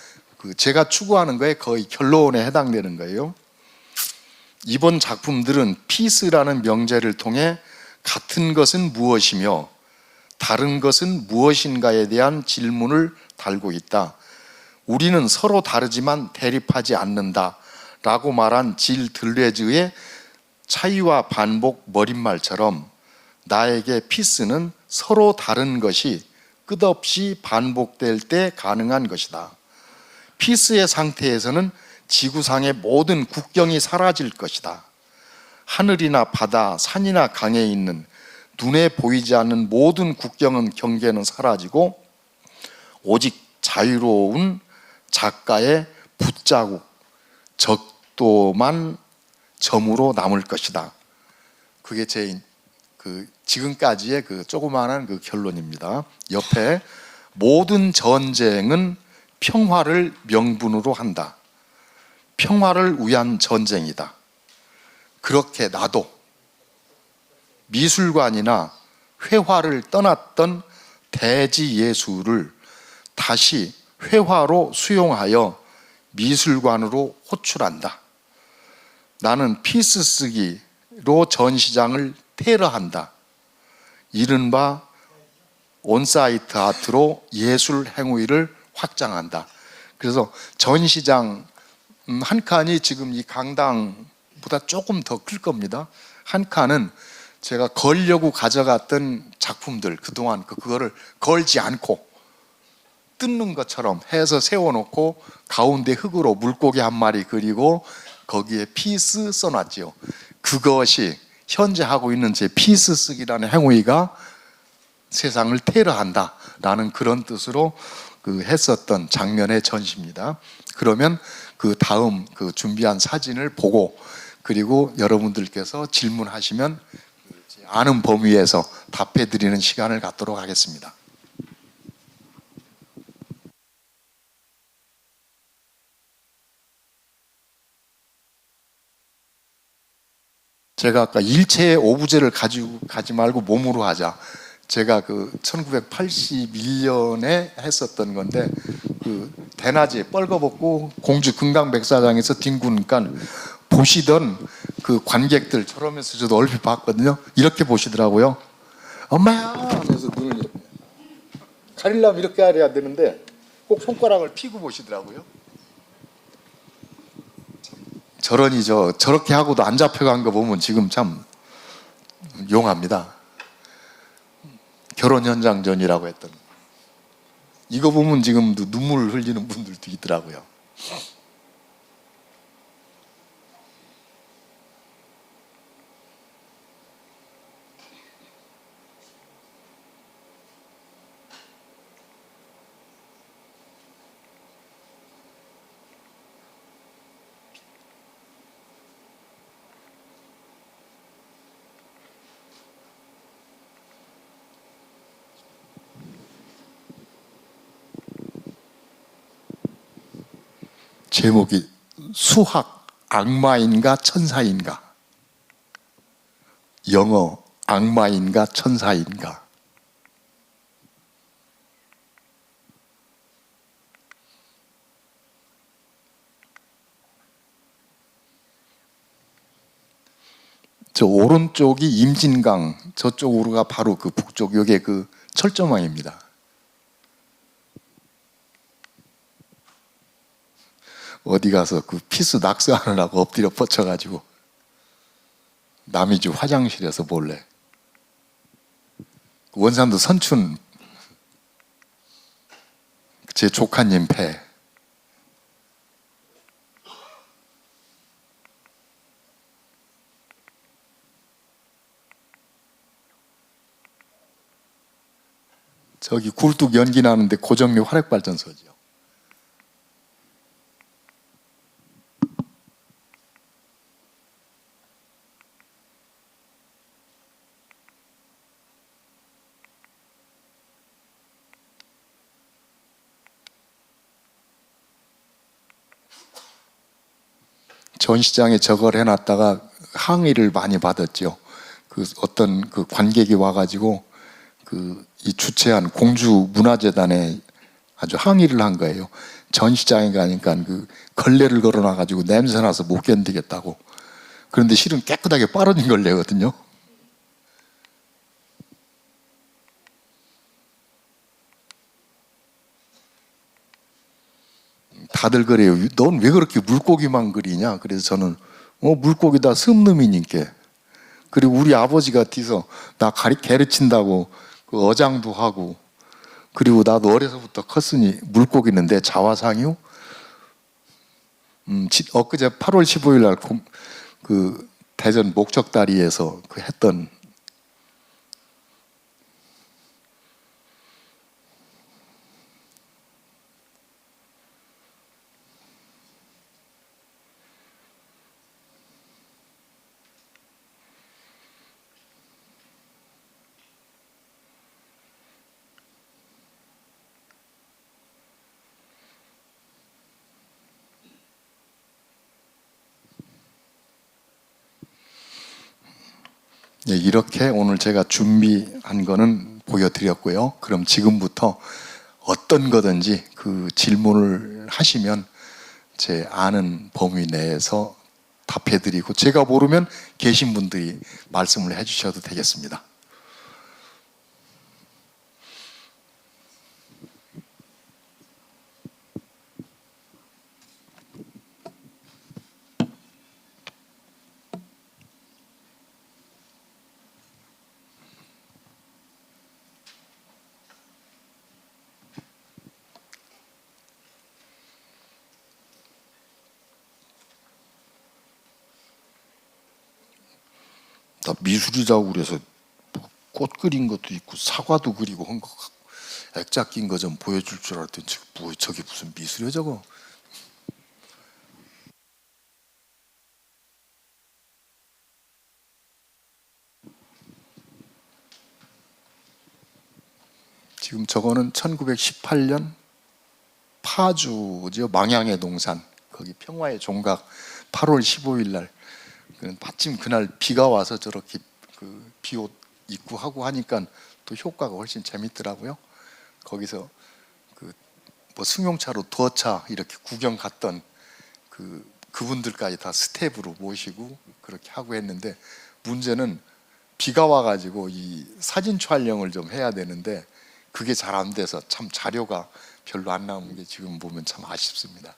제가 추구하는 거에 거의 결론에 해당되는 거예요. 이번 작품들은 피스라는 명제를 통해 같은 것은 무엇이며 다른 것은 무엇인가에 대한 질문을 달고 있다. 우리는 서로 다르지만 대립하지 않는다 라고 말한 질 들레즈의 차이와 반복 머릿말처럼 나에게 피스는 서로 다른 것이 끝없이 반복될 때 가능한 것이다. 피스의 상태에서는 지구상의 모든 국경이 사라질 것이다. 하늘이나 바다, 산이나 강에 있는 눈에 보이지 않는 모든 국경은 경계는 사라지고 오직 자유로운 작가의 붓자국, 적도만 점으로 남을 것이다. 그게 제 지금까지의 그 조그마한 그 결론입니다. 옆에 모든 전쟁은 평화를 명분으로 한다. 평화를 위한 전쟁이다. 그렇게 나도 미술관이나 회화를 떠났던 대지 예술을 다시 회화로 수용하여 미술관으로 호출한다. 나는 피스 쓰기로 전시장을 테러한다. 이른바 온사이트 아트로 예술 행위를 확장한다. 그래서 전시장 한 칸이 지금 이 강당보다 조금 더 클 겁니다. 한 칸은 제가 걸려고 가져갔던 작품들, 그동안 그거를 걸지 않고 뜯는 것처럼 해서 세워놓고 가운데 흙으로 물고기 한 마리 그리고 거기에 피스 써놨지요. 그것이 현재 하고 있는 제 피스 쓰기라는 행위가 세상을 테러한다라는 그런 뜻으로 했었던 장면의 전시입니다. 그러면 그 다음 준비한 사진을 보고 그리고 여러분들께서 질문하시면 아는 범위에서 답해 드리는 시간을 갖도록 하겠습니다. 제가 아까 일체의 오부제를 가지 말고 몸으로 하자. 제가 1981년에 했었던 건데 대낮에 뻘거벗고 공주 금강백사장에서 뒹구니까 보시던 그 관객들 저러면서 저도 얼핏 봤거든요. 이렇게 보시더라고요. 엄마야 하면서 눈을 이렇게 가리려면 이렇게 해야 되는데 꼭 손가락을 피고 보시더라고요. 저러니 저렇게 하고도 안 잡혀간 거 보면 지금 참 용합니다. 결혼 현장 전이라고 했던 이거 보면 지금도 눈물 흘리는 분들도 있더라고요. 제목이 수학 악마인가 천사인가, 영어 악마인가 천사인가. 저 오른쪽이 임진강, 저쪽으로가 바로 북쪽, 요게 철조망입니다. 어디 가서 피스 낙서하느라고 엎드려 뻗쳐가지고 남의 집 화장실에서 몰래. 원산도 선춘 제 조카님 폐. 저기 굴뚝 연기 나는데 고정리 화력발전소죠. 전시장에 저걸 해놨다가 항의를 많이 받았죠. 어떤 관객이 와가지고 이 주최한 공주문화재단에 아주 항의를 한 거예요. 전시장에 가니까 걸레를 걸어놔가지고 냄새나서 못 견디겠다고. 그런데 실은 깨끗하게 빨아진 걸레거든요. 다들 그래요. 넌 왜 그렇게 물고기만 그리냐? 그래서 저는 물고기다 슴놈이니까. 그리고 우리 아버지가 뒤서 나 가르친다고 어장도 하고, 그리고 나도 어려서부터 컸으니 물고기는 내 자화상이요. 엊그제 8월 15일 날 대전 목적다리에서 했던 예, 이렇게 오늘 제가 준비한 거는 보여드렸고요. 그럼 지금부터 어떤 거든지 그 질문을 하시면 제 아는 범위 내에서 답해드리고, 제가 모르면 계신 분들이 말씀을 해주셔도 되겠습니다. 나 미술이라고 그래서 꽃 그린 것도 있고 사과도 그리고 한 거, 액자 낀 거 좀 보여줄 줄 알았더니 저게 무슨 미술이야 저거. 지금 저거는 1918년 파주죠, 망향의 동산, 거기 평화의 종각 8월 15일 날, 마침 그날 비가 와서 저렇게 그 비옷 입고 하고 하니까 또 효과가 훨씬 재밌더라고요. 거기서 그 뭐 승용차로 도어차 이렇게 구경 갔던 그분들까지 다 스텝으로 모시고 그렇게 하고 했는데, 문제는 비가 와가지고 이 사진 촬영을 좀 해야 되는데 그게 잘 안 돼서 참 자료가 별로 안 나온 게 지금 보면 참 아쉽습니다.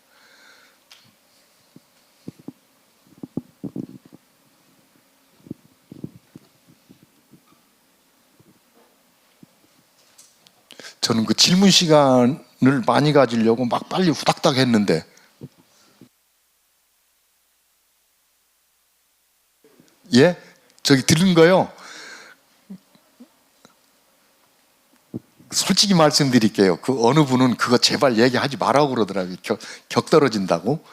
저는 그 질문 시간을 많이 가지려고 막 빨리 후닥닥 했는데, 예? 저기 들은 거요? 솔직히 말씀드릴게요. 그 어느 분은 그거 제발 얘기하지 말라고 그러더라고요. 격 떨어진다고.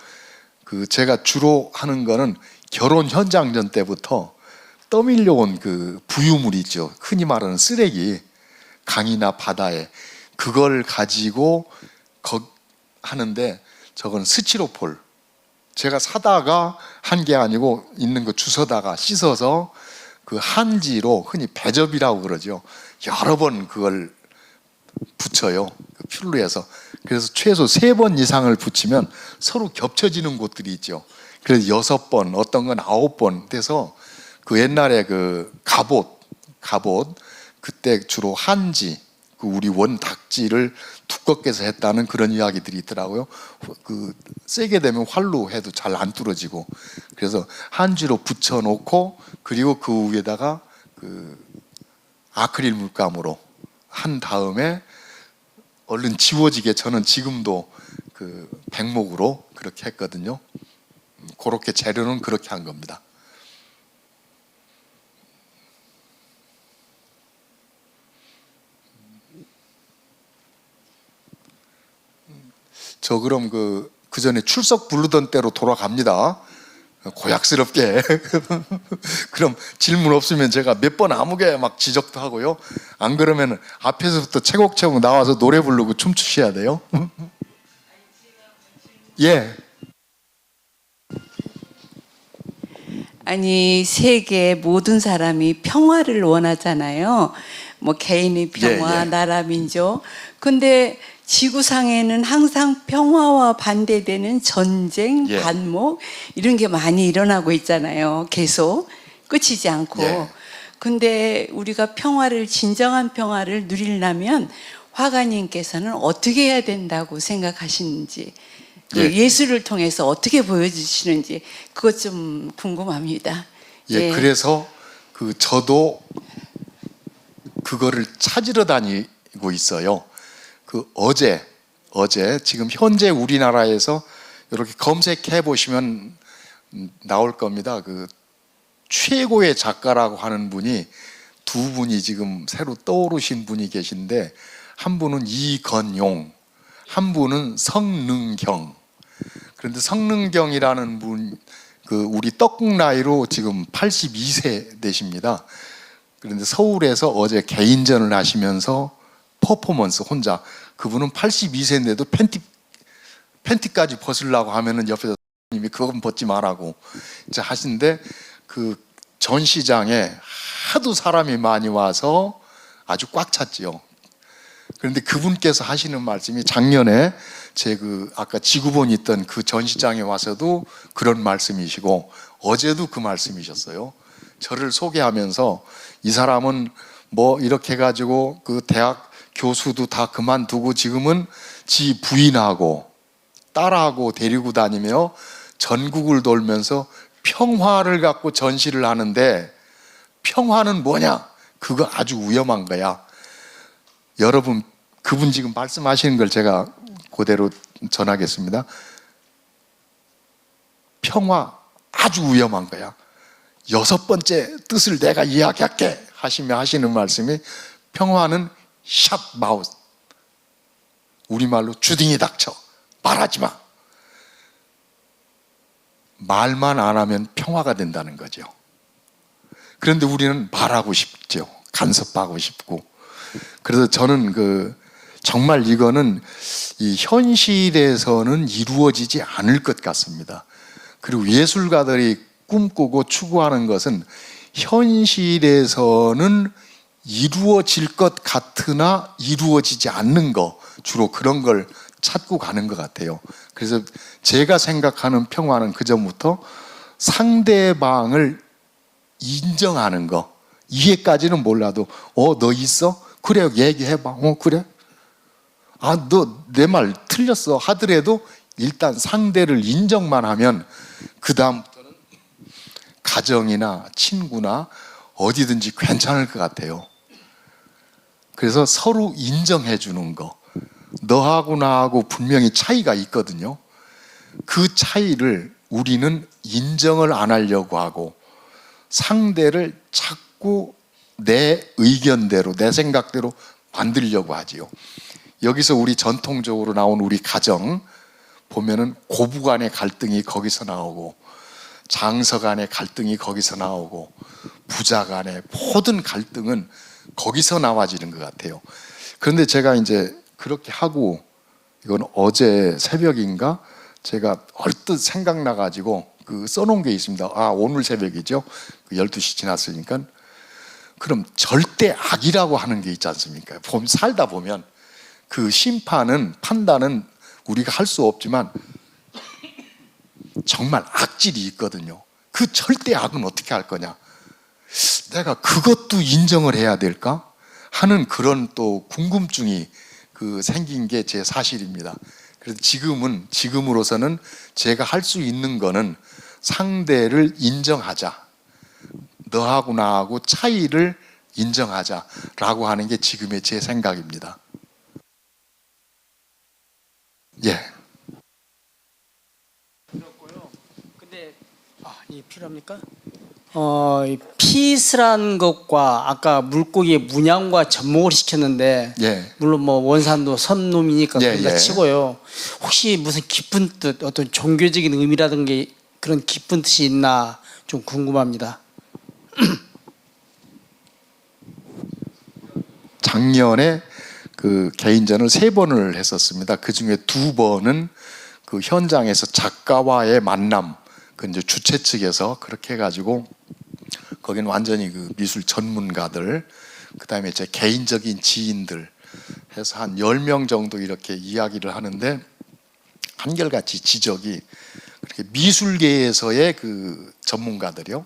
그 제가 주로 하는 거는 결혼 현장전 때부터 떠밀려온 그 부유물 있죠. 흔히 말하는 쓰레기, 강이나 바다에, 그걸 가지고 하는데, 저건 스티로폴, 제가 사다가 한 게 아니고 있는 거 주워다가 씻어서 그 한지로, 흔히 배접이라고 그러죠, 여러 번 그걸 붙여요. 그 퓰루에서. 그래서 최소 3번 이상을 붙이면 서로 겹쳐지는 곳들이 있죠. 그래서 6번, 어떤 건 9번 돼서, 그 옛날에 그 갑옷 그때 주로 한지, 그 우리 원 닭지를 두껍게 해서 했다는 그런 이야기들이 있더라고요. 그 세게 되면 활로 해도 잘 안 뚫어지고, 그래서 한지로 붙여놓고, 그리고 그 위에다가 그 아크릴 물감으로 한 다음에 얼른 지워지게, 저는 지금도 그 백목으로 그렇게 했거든요. 그렇게 재료는 그렇게 한 겁니다. 저 그럼 그 전에 출석 부르던 때로 돌아갑니다. 고약스럽게. 그럼 질문 없으면 제가 몇 번 아무게 막 지적도 하고요. 안 그러면 앞에서부터 채곡채곡 나와서 노래 부르고 춤추셔야 돼요. 예. 아니, 세계 모든 사람이 평화를 원하잖아요. 뭐 개인의 평화, 예. 나라 민족. 근데 지구상에는 항상 평화와 반대되는 전쟁, 예. 반목 이런 게 많이 일어나고 있잖아요. 계속 끝이지 않고. 예. 근데 우리가 평화를, 진정한 평화를 누리려면 화가님께서는 어떻게 해야 된다고 생각하시는지, 그 예. 예술을 통해서 어떻게 보여주시는지 그것 좀 궁금합니다. 예, 그래서 그 저도 그거를 찾으러 다니고 있어요. 그 어제 지금 현재 우리나라에서 이렇게 검색해 보시면 나올 겁니다. 그 최고의 작가라고 하는 분이 두 분이 지금 새로 떠오르신 분이 계신데, 한 분은 이건용, 한 분은 성능경. 그런데 성능경이라는 분, 그 우리 떡국 나이로 지금 82세 되십니다. 그런데 서울에서 어제 개인전을 하시면서 퍼포먼스 혼자, 그분은 82세인데도 팬티까지 벗으려고 하면은 옆에서 님이 그건 벗지 말라고 이제 하시는데, 그 전시장에 하도 사람이 많이 와서 아주 꽉 찼지요. 그런데 그분께서 하시는 말씀이 작년에 제 아까 지구본이 있던 그 전시장에 와서도 그런 말씀이시고 어제도 그 말씀이셨어요. 저를 소개하면서 이 사람은 뭐 이렇게 해가지고 그 대학 교수도 다 그만두고 지금은 지 부인하고 딸하고 데리고 다니며 전국을 돌면서 평화를 갖고 전시를 하는데, 평화는 뭐냐? 그거 아주 위험한 거야. 여러분, 그분 지금 말씀하시는 걸 제가 그대로 전하겠습니다. 평화 아주 위험한 거야. 6번째 뜻을 내가 이야기할게 하시며 하시는 말씀이, 평화는 샷 마우스, 우리말로 주둥이 닥쳐, 말하지 마. 말만 안 하면 평화가 된다는 거죠. 그런데 우리는 말하고 싶죠. 간섭하고 싶고. 그래서 저는 정말 이거는 이 현실에서는 이루어지지 않을 것 같습니다. 그리고 예술가들이 꿈꾸고 추구하는 것은 현실에서는 이루어질 것 같으나 이루어지지 않는 거, 주로 그런 걸 찾고 가는 것 같아요. 그래서 제가 생각하는 평화는 그전부터 상대방을 인정하는 거, 이해까지는 몰라도 너 있어? 그래, 얘기해봐. 그래? 너 내 말 틀렸어 하더라도 일단 상대를 인정만 하면 그 다음부터는 가정이나 친구나 어디든지 괜찮을 것 같아요. 그래서 서로 인정해 주는 거, 너하고 나하고 분명히 차이가 있거든요. 그 차이를 우리는 인정을 안 하려고 하고 상대를 자꾸 내 의견대로, 내 생각대로 만들려고 하지요. 여기서 우리 전통적으로 나온 우리 가정 보면은 고부 간의 갈등이 거기서 나오고, 장서 간의 갈등이 거기서 나오고, 부자 간의 모든 갈등은 거기서 나와지는 것 같아요. 그런데 제가 이제 그렇게 하고, 이건 어제 새벽인가 제가 얼뜻 생각나가지고 써놓은 게 있습니다. 오늘 새벽이죠. 12시 지났으니까. 그럼 절대 악이라고 하는 게 있지 않습니까? 살다 보면 그 심판은, 판단은 우리가 할 수 없지만 정말 악질이 있거든요. 그 절대 악은 어떻게 할 거냐? 내가 그것도 인정을 해야 될까? 하는 그런 또 궁금증이 생긴 게 제 사실입니다. 그래서 지금으로서는 제가 할 수 있는 거는 상대를 인정하자, 너하고 나하고 차이를 인정하자라고 하는 게 지금의 제 생각입니다. 예. 그렇고요. 근데 이 필요합니까? 이 피스란 것과 아까 물고기의 문양과 접목을 시켰는데, 예. 물론 뭐 원산도 선놈이니까 예, 그런다 예. 치고요. 혹시 무슨 깊은 뜻, 어떤 종교적인 의미라든가 그런 깊은 뜻이 있나 좀 궁금합니다. 작년에 개인전을 3번을 했었습니다. 그 중에 2번은 현장에서 작가와의 만남, 이제 주최 측에서 그렇게 해가지고 거기는 완전히 미술 전문가들, 그 다음에 제 개인적인 지인들 해서 한 10명 정도 이렇게 이야기를 하는데, 한결같이 지적이 그렇게 미술계에서의 전문가들이요.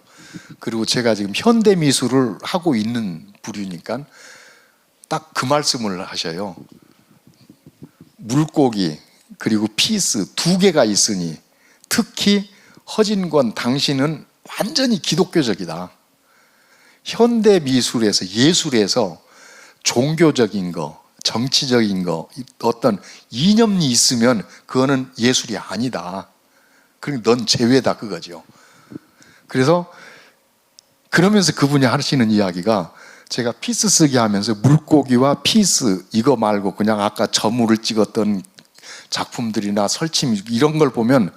그리고 제가 지금 현대 미술을 하고 있는 부류니까 딱 그 말씀을 하셔요. 물고기 그리고 피스 2개가 있으니 특히 허진권 당신은 완전히 기독교적이다. 현대 미술에서, 예술에서 종교적인 거, 정치적인 거, 어떤 이념이 있으면 그거는 예술이 아니다. 그러니까 넌 제외다, 그거죠. 그래서 그러면서 그분이 하시는 이야기가, 제가 피스 쓰기 하면서 물고기와 피스 이거 말고 그냥 아까 저물을 찍었던 작품들이나 설치 이런 걸 보면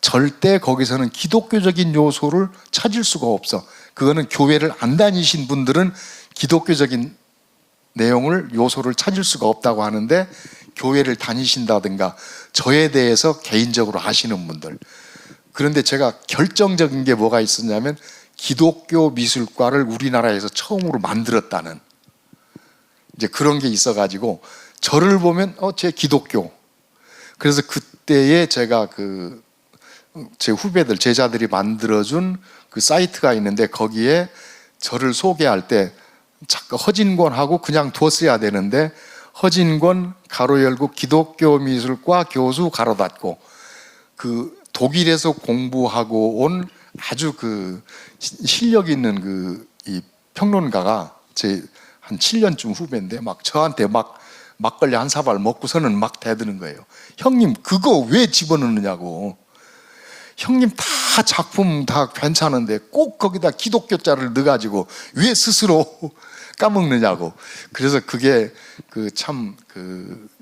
절대 거기서는 기독교적인 요소를 찾을 수가 없어. 그거는 교회를 안 다니신 분들은 기독교적인 내용을, 요소를 찾을 수가 없다고 하는데, 교회를 다니신다든가 저에 대해서 개인적으로 아시는 분들. 그런데 제가 결정적인 게 뭐가 있었냐면, 기독교 미술과를 우리나라에서 처음으로 만들었다는 이제 그런 게 있어가지고 저를 보면 제 기독교. 그래서 그때에 제가 제 후배들 제자들이 만들어준 그 사이트가 있는데 거기에 저를 소개할 때 자꾸 허진권하고 그냥 뒀어야 되는데 허진권 가로 열고 기독교 미술과 교수 가로 닫고 독일에서 공부하고 온 아주 실력 있는 이 평론가가 제 한 7년쯤 후배인데 막 저한테 막걸리 한 사발 먹고서는 막 대드는 거예요. 형님 그거 왜 집어넣느냐고. 형님 다 작품 다 괜찮은데 꼭 거기다 기독교자를 넣어가지고 왜 스스로 까먹느냐고. 그래서 그게 참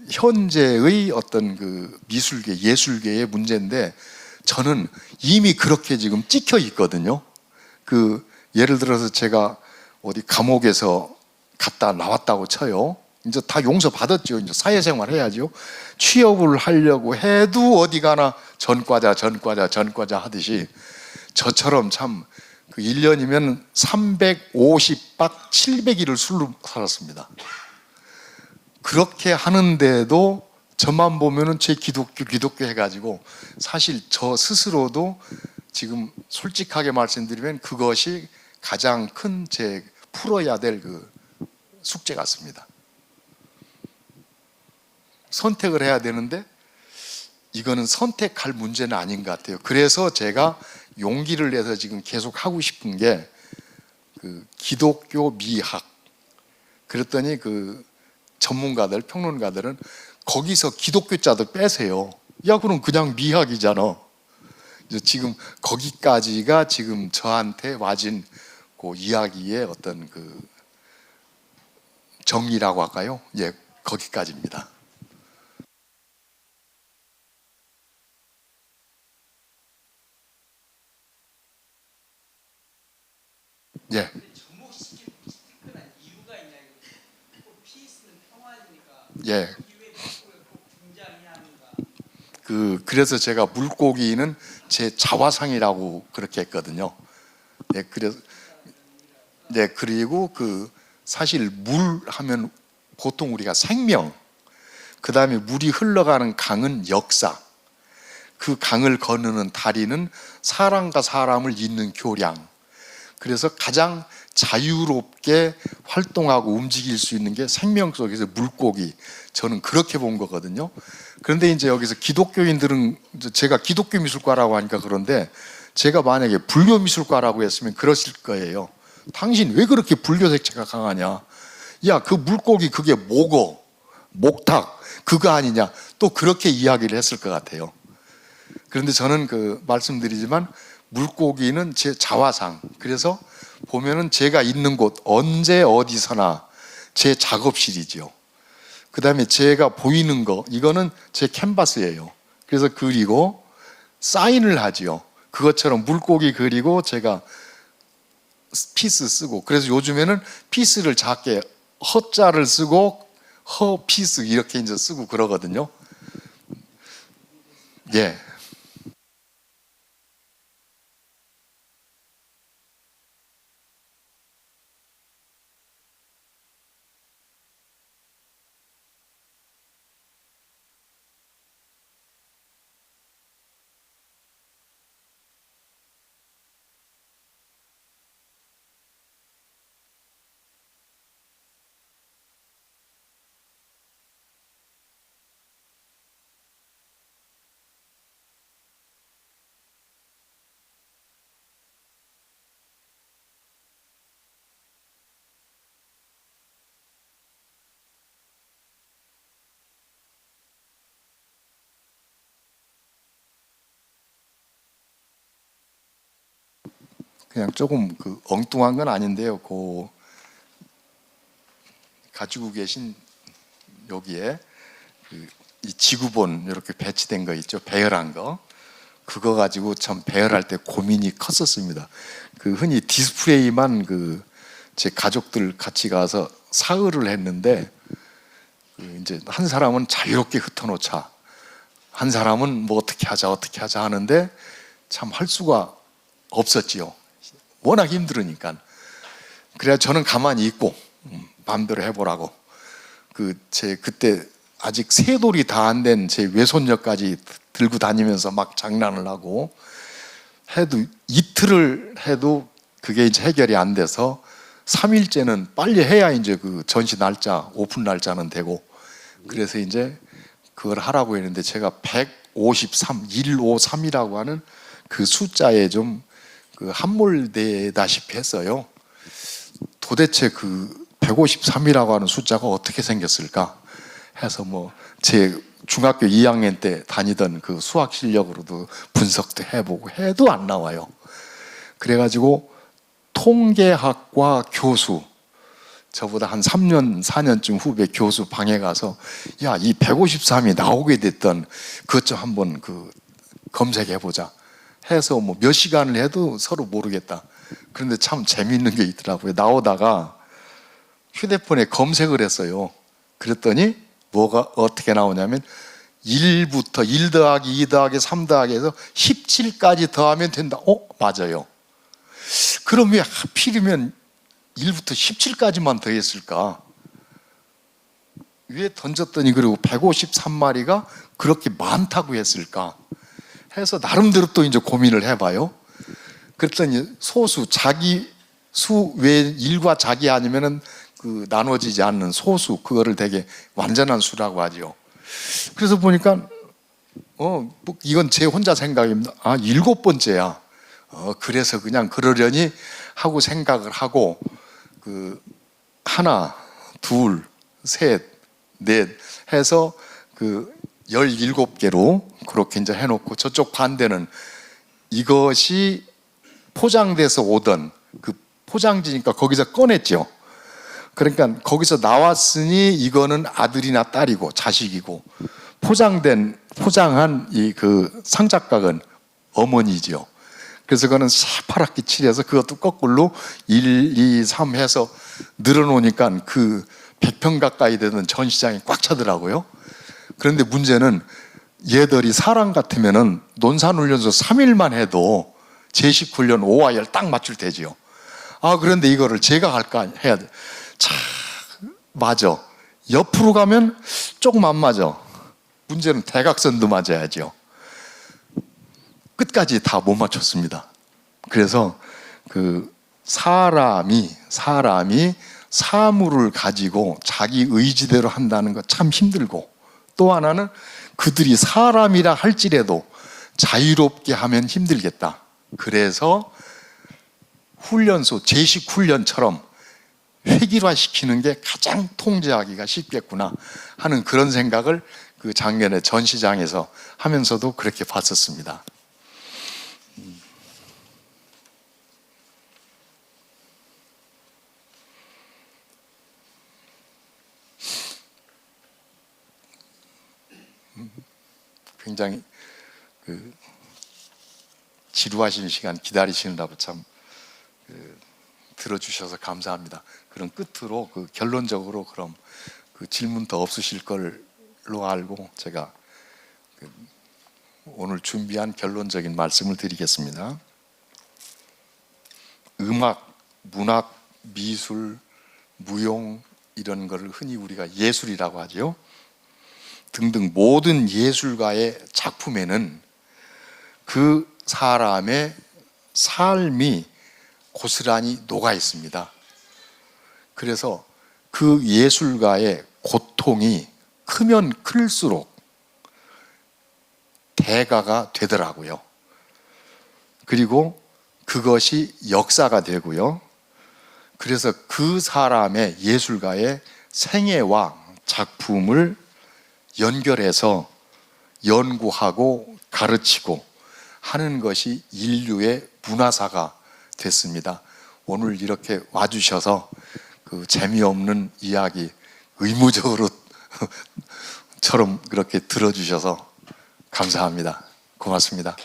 현재의 어떤 미술계 예술계의 문제인데 저는 이미 그렇게 지금 찍혀 있거든요. 예를 들어서 제가 어디 감옥에서 갔다 나왔다고 쳐요. 이제 다 용서 받았죠. 이제 사회생활 해야죠. 취업을 하려고 해도 어디 가나 전과자 하듯이 저처럼 참 1년이면 350박 700일을 술로 살았습니다. 그렇게 하는데도 저만 보면은 제 기독교 해가지고 사실 저 스스로도 지금 솔직하게 말씀드리면 그것이 가장 큰 제 풀어야 될 숙제 같습니다. 선택을 해야 되는데 이거는 선택할 문제는 아닌 것 같아요. 그래서 제가 용기를 내서 지금 계속 하고 싶은 게 기독교 미학. 그랬더니 전문가들, 평론가들은 거기서 기독교자도 빼세요. 야, 그럼 그냥 미학이잖아. 지금 거기까지가 지금 저한테 와진 이야기의 어떤 정리라고 할까요? 예, 거기까지입니다. 예. 예. 그래서 제가 물고기는 제 자화상이라고 그렇게 했거든요. 예, 그래서 네, 그리고 사실 물 하면 보통 우리가 생명, 그 다음에 물이 흘러가는 강은 역사, 그 강을 거느는 다리는 사람과 사람을 잇는 교량. 그래서 가장 자유롭게 활동하고 움직일 수 있는 게 생명 속에서 물고기. 저는 그렇게 본 거거든요. 그런데 이제 여기서 기독교인들은 제가 기독교 미술과라고 하니까 그런데 제가 만약에 불교 미술과라고 했으면 그러실 거예요. 당신 왜 그렇게 불교 색채가 강하냐? 야, 그 물고기 그게 목어, 목탁 그거 아니냐? 또 그렇게 이야기를 했을 것 같아요. 그런데 저는 말씀드리지만 물고기는 제 자화상. 그래서 보면은 제가 있는 곳 언제 어디서나 제 작업실이죠. 그 다음에 제가 보이는 거 이거는 제 캔버스예요. 그래서 그리고 사인을 하지요. 그것처럼 물고기 그리고 제가 피스 쓰고. 그래서 요즘에는 피스를 작게 허자를 쓰고 허 피스 이렇게 이제 쓰고 그러거든요. 예. 그냥 조금 엉뚱한 건 아닌데요. 가지고 계신 여기에 이 지구본 이렇게 배치된 거 있죠. 배열한 거. 그거 가지고 참 배열할 때 고민이 컸었습니다. 흔히 디스플레이만 제 가족들 같이 가서 사흘을 했는데 이제 한 사람은 자유롭게 흩어놓자, 한 사람은 뭐 어떻게 하자 하는데 참 할 수가 없었지요. 워낙 힘들으니까. 그래야 저는 가만히 있고 마음대로 해보라고. 제 그때 아직 세 돌이 다 안 된 제 외손녀까지 들고 다니면서 막 장난을 하고 해도 이틀을 해도 그게 이제 해결이 안 돼서 3일째는 빨리 해야 이제 그 전시 날짜, 오픈 날짜는 되고, 그래서 이제 그걸 하라고 했는데 제가 153, 153이라고 하는 그 숫자에 좀 그 함몰되다시피 했어요. 도대체 그 153이라고 하는 숫자가 어떻게 생겼을까 해서 뭐 제 중학교 2학년 때 다니던 그 수학 실력으로도 분석도 해보고 해도 안 나와요. 그래가지고 통계학과 교수, 저보다 한 3년, 4년쯤 후배 교수 방에 가서 야, 이 153이 나오게 됐던 그것 좀 한번 검색해보자 해서 뭐 몇 시간을 해도 서로 모르겠다. 그런데 참 재미있는 게 있더라고요. 나오다가 휴대폰에 검색을 했어요. 그랬더니 뭐가 어떻게 나오냐면 1부터 1 더하기 2 더하기 3 더하기 해서 17까지 더하면 된다. 맞아요. 그럼 왜 하필이면 1부터 17까지만 더했을까? 왜 던졌더니 그리고 153마리가 그렇게 많다고 했을까? 해서 나름대로 또 이제 고민을 해봐요. 그랬더니 소수, 자기 수 외에 일과 자기 아니면은 나눠지지 않는 소수, 그거를 되게 완전한 수라고 하죠. 그래서 보니까 뭐 이건 제 혼자 생각입니다. 7번째야. 그래서 그냥 그러려니 하고 생각을 하고 하나, 둘, 셋, 넷 해서 17개로 그렇게 이제 해놓고, 저쪽 반대는 이것이 포장돼서 오던 그 포장지니까 거기서 꺼냈죠. 그러니까 거기서 나왔으니 이거는 아들이나 딸이고 자식이고, 포장한 이 상자각은 어머니죠. 그래서 그거는 새파랗게 칠해서 그것도 거꾸로 1, 2, 3 해서 늘어놓으니까 100평 가까이 되는 전시장이 꽉 차더라고요. 그런데 문제는 얘들이 사람 같으면은 논산훈련소 3일만 해도 제식훈련 5화열 딱 맞출 테지요. 그런데 이거를 제가 할까 해야 돼. 참 맞아. 옆으로 가면 조금 안 맞아. 문제는 대각선도 맞아야죠. 끝까지 다 못 맞췄습니다. 그래서 사람이 사물을 가지고 자기 의지대로 한다는 거 참 힘들고, 또 하나는 그들이 사람이라 할지라도 자유롭게 하면 힘들겠다. 그래서 훈련소, 제식 훈련처럼 획일화시키는 게 가장 통제하기가 쉽겠구나 하는 그런 생각을 작년에 전시장에서 하면서도 그렇게 봤었습니다. 굉장히 지루하신 시간 기다리시느라고 참 들어주셔서 감사합니다. 그럼 끝으로 결론적으로 그럼 질문 더 없으실 걸로 알고 제가 오늘 준비한 결론적인 말씀을 드리겠습니다. 음악, 문학, 미술, 무용 이런 거를 흔히 우리가 예술이라고 하죠. 등등 모든 예술가의 작품에는 그 사람의 삶이 고스란히 녹아 있습니다. 그래서 그 예술가의 고통이 크면 클수록 대가가 되더라고요. 그리고 그것이 역사가 되고요. 그래서 그 사람의 예술가의 생애와 작품을 연결해서 연구하고 가르치고 하는 것이 인류의 문화사가 됐습니다. 오늘 이렇게 와주셔서 재미없는 이야기 의무적으로 처럼 그렇게 들어주셔서 감사합니다. 고맙습니다.